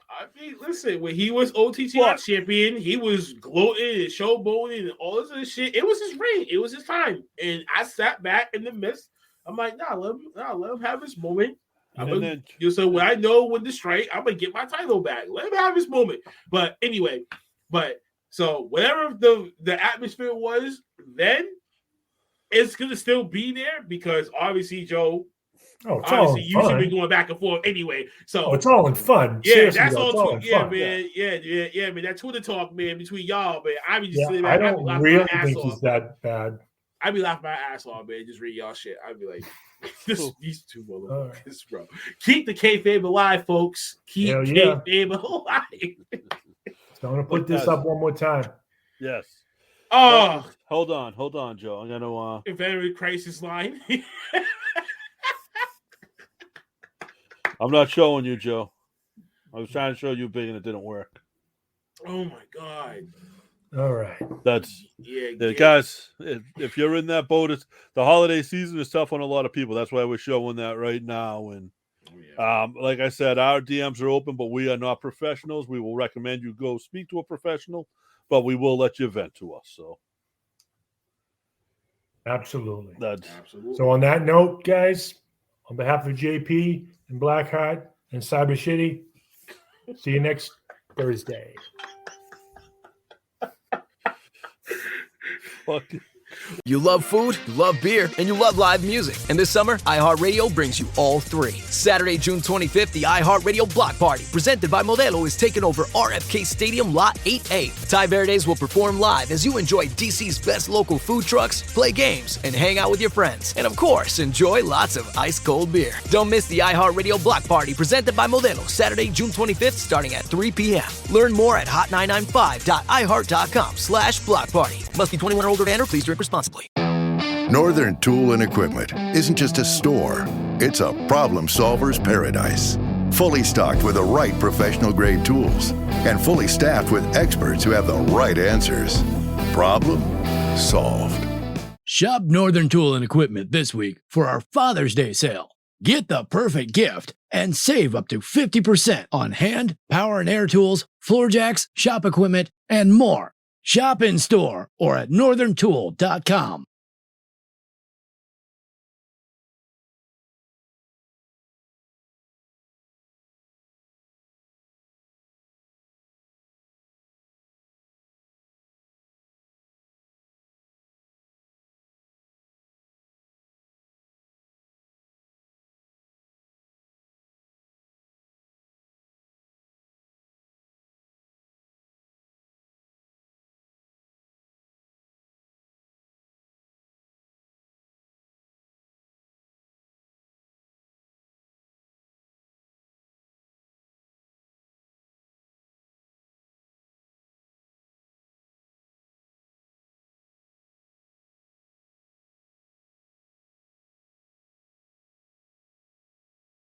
I mean, listen, when he was OTTR champion, he was gloating and showboating and all this other shit. It was his reign. It was his time. And I sat back in the midst. I'm like, let him have his moment. So when I know when to strike, I'm gonna get my title back. Let him have his moment. But anyway, so whatever the atmosphere was then, it's gonna still be there because obviously, Joe. Oh, obviously, you should be going back and forth anyway. So it's all in fun. Yeah, seriously, that's all. Yeah, fun. man. Yeah, man. That Twitter talk, man, between y'all, man. I be just sitting I back. don't really think he's that bad. I be laughing my ass off, man. Just read y'all shit. I'd be like, these two motherfuckers, bro. Keep the kayfabe alive, folks. Keep kayfabe alive. So I'm gonna put this up one more time. Yes. Oh, hold on, Joe. I'm gonna Inventory crisis line. I'm not showing you, Joe. I was trying to show you big and it didn't work. Oh my god. All right. That's guys, if you're in that boat, it's the holiday season is tough on a lot of people. That's why we're showing that right now. And like I said, our DMs are open, but we are not professionals. We will recommend you go speak to a professional, but we will let you vent to us. So absolutely. Absolutely. So on that note, guys, on behalf of JP and Blackheart and Cyber Shitty, see you next Thursday. Fuck. You love food, you love beer, and you love live music. And this summer, iHeartRadio brings you all 3. Saturday, June 25th, the iHeartRadio Block Party, presented by Modelo, is taking over RFK Stadium Lot 8A. Ty Verdes will perform live as you enjoy DC's best local food trucks, play games, and hang out with your friends. And of course, enjoy lots of ice-cold beer. Don't miss the iHeartRadio Block Party, presented by Modelo, Saturday, June 25th, starting at 3 p.m. Learn more at hot995.iheart.com/block party. Must be 21 or older to enter. Please drink responsibly. Northern Tool and Equipment isn't just a store, it's a problem solver's paradise. Fully stocked with the right professional grade tools and fully staffed with experts who have the right answers. Problem solved. Shop Northern Tool and Equipment this week for our Father's Day sale. Get the perfect gift and save up to 50% on hand, power and air tools, floor jacks, shop equipment, and more. Shop in store or at northerntool.com.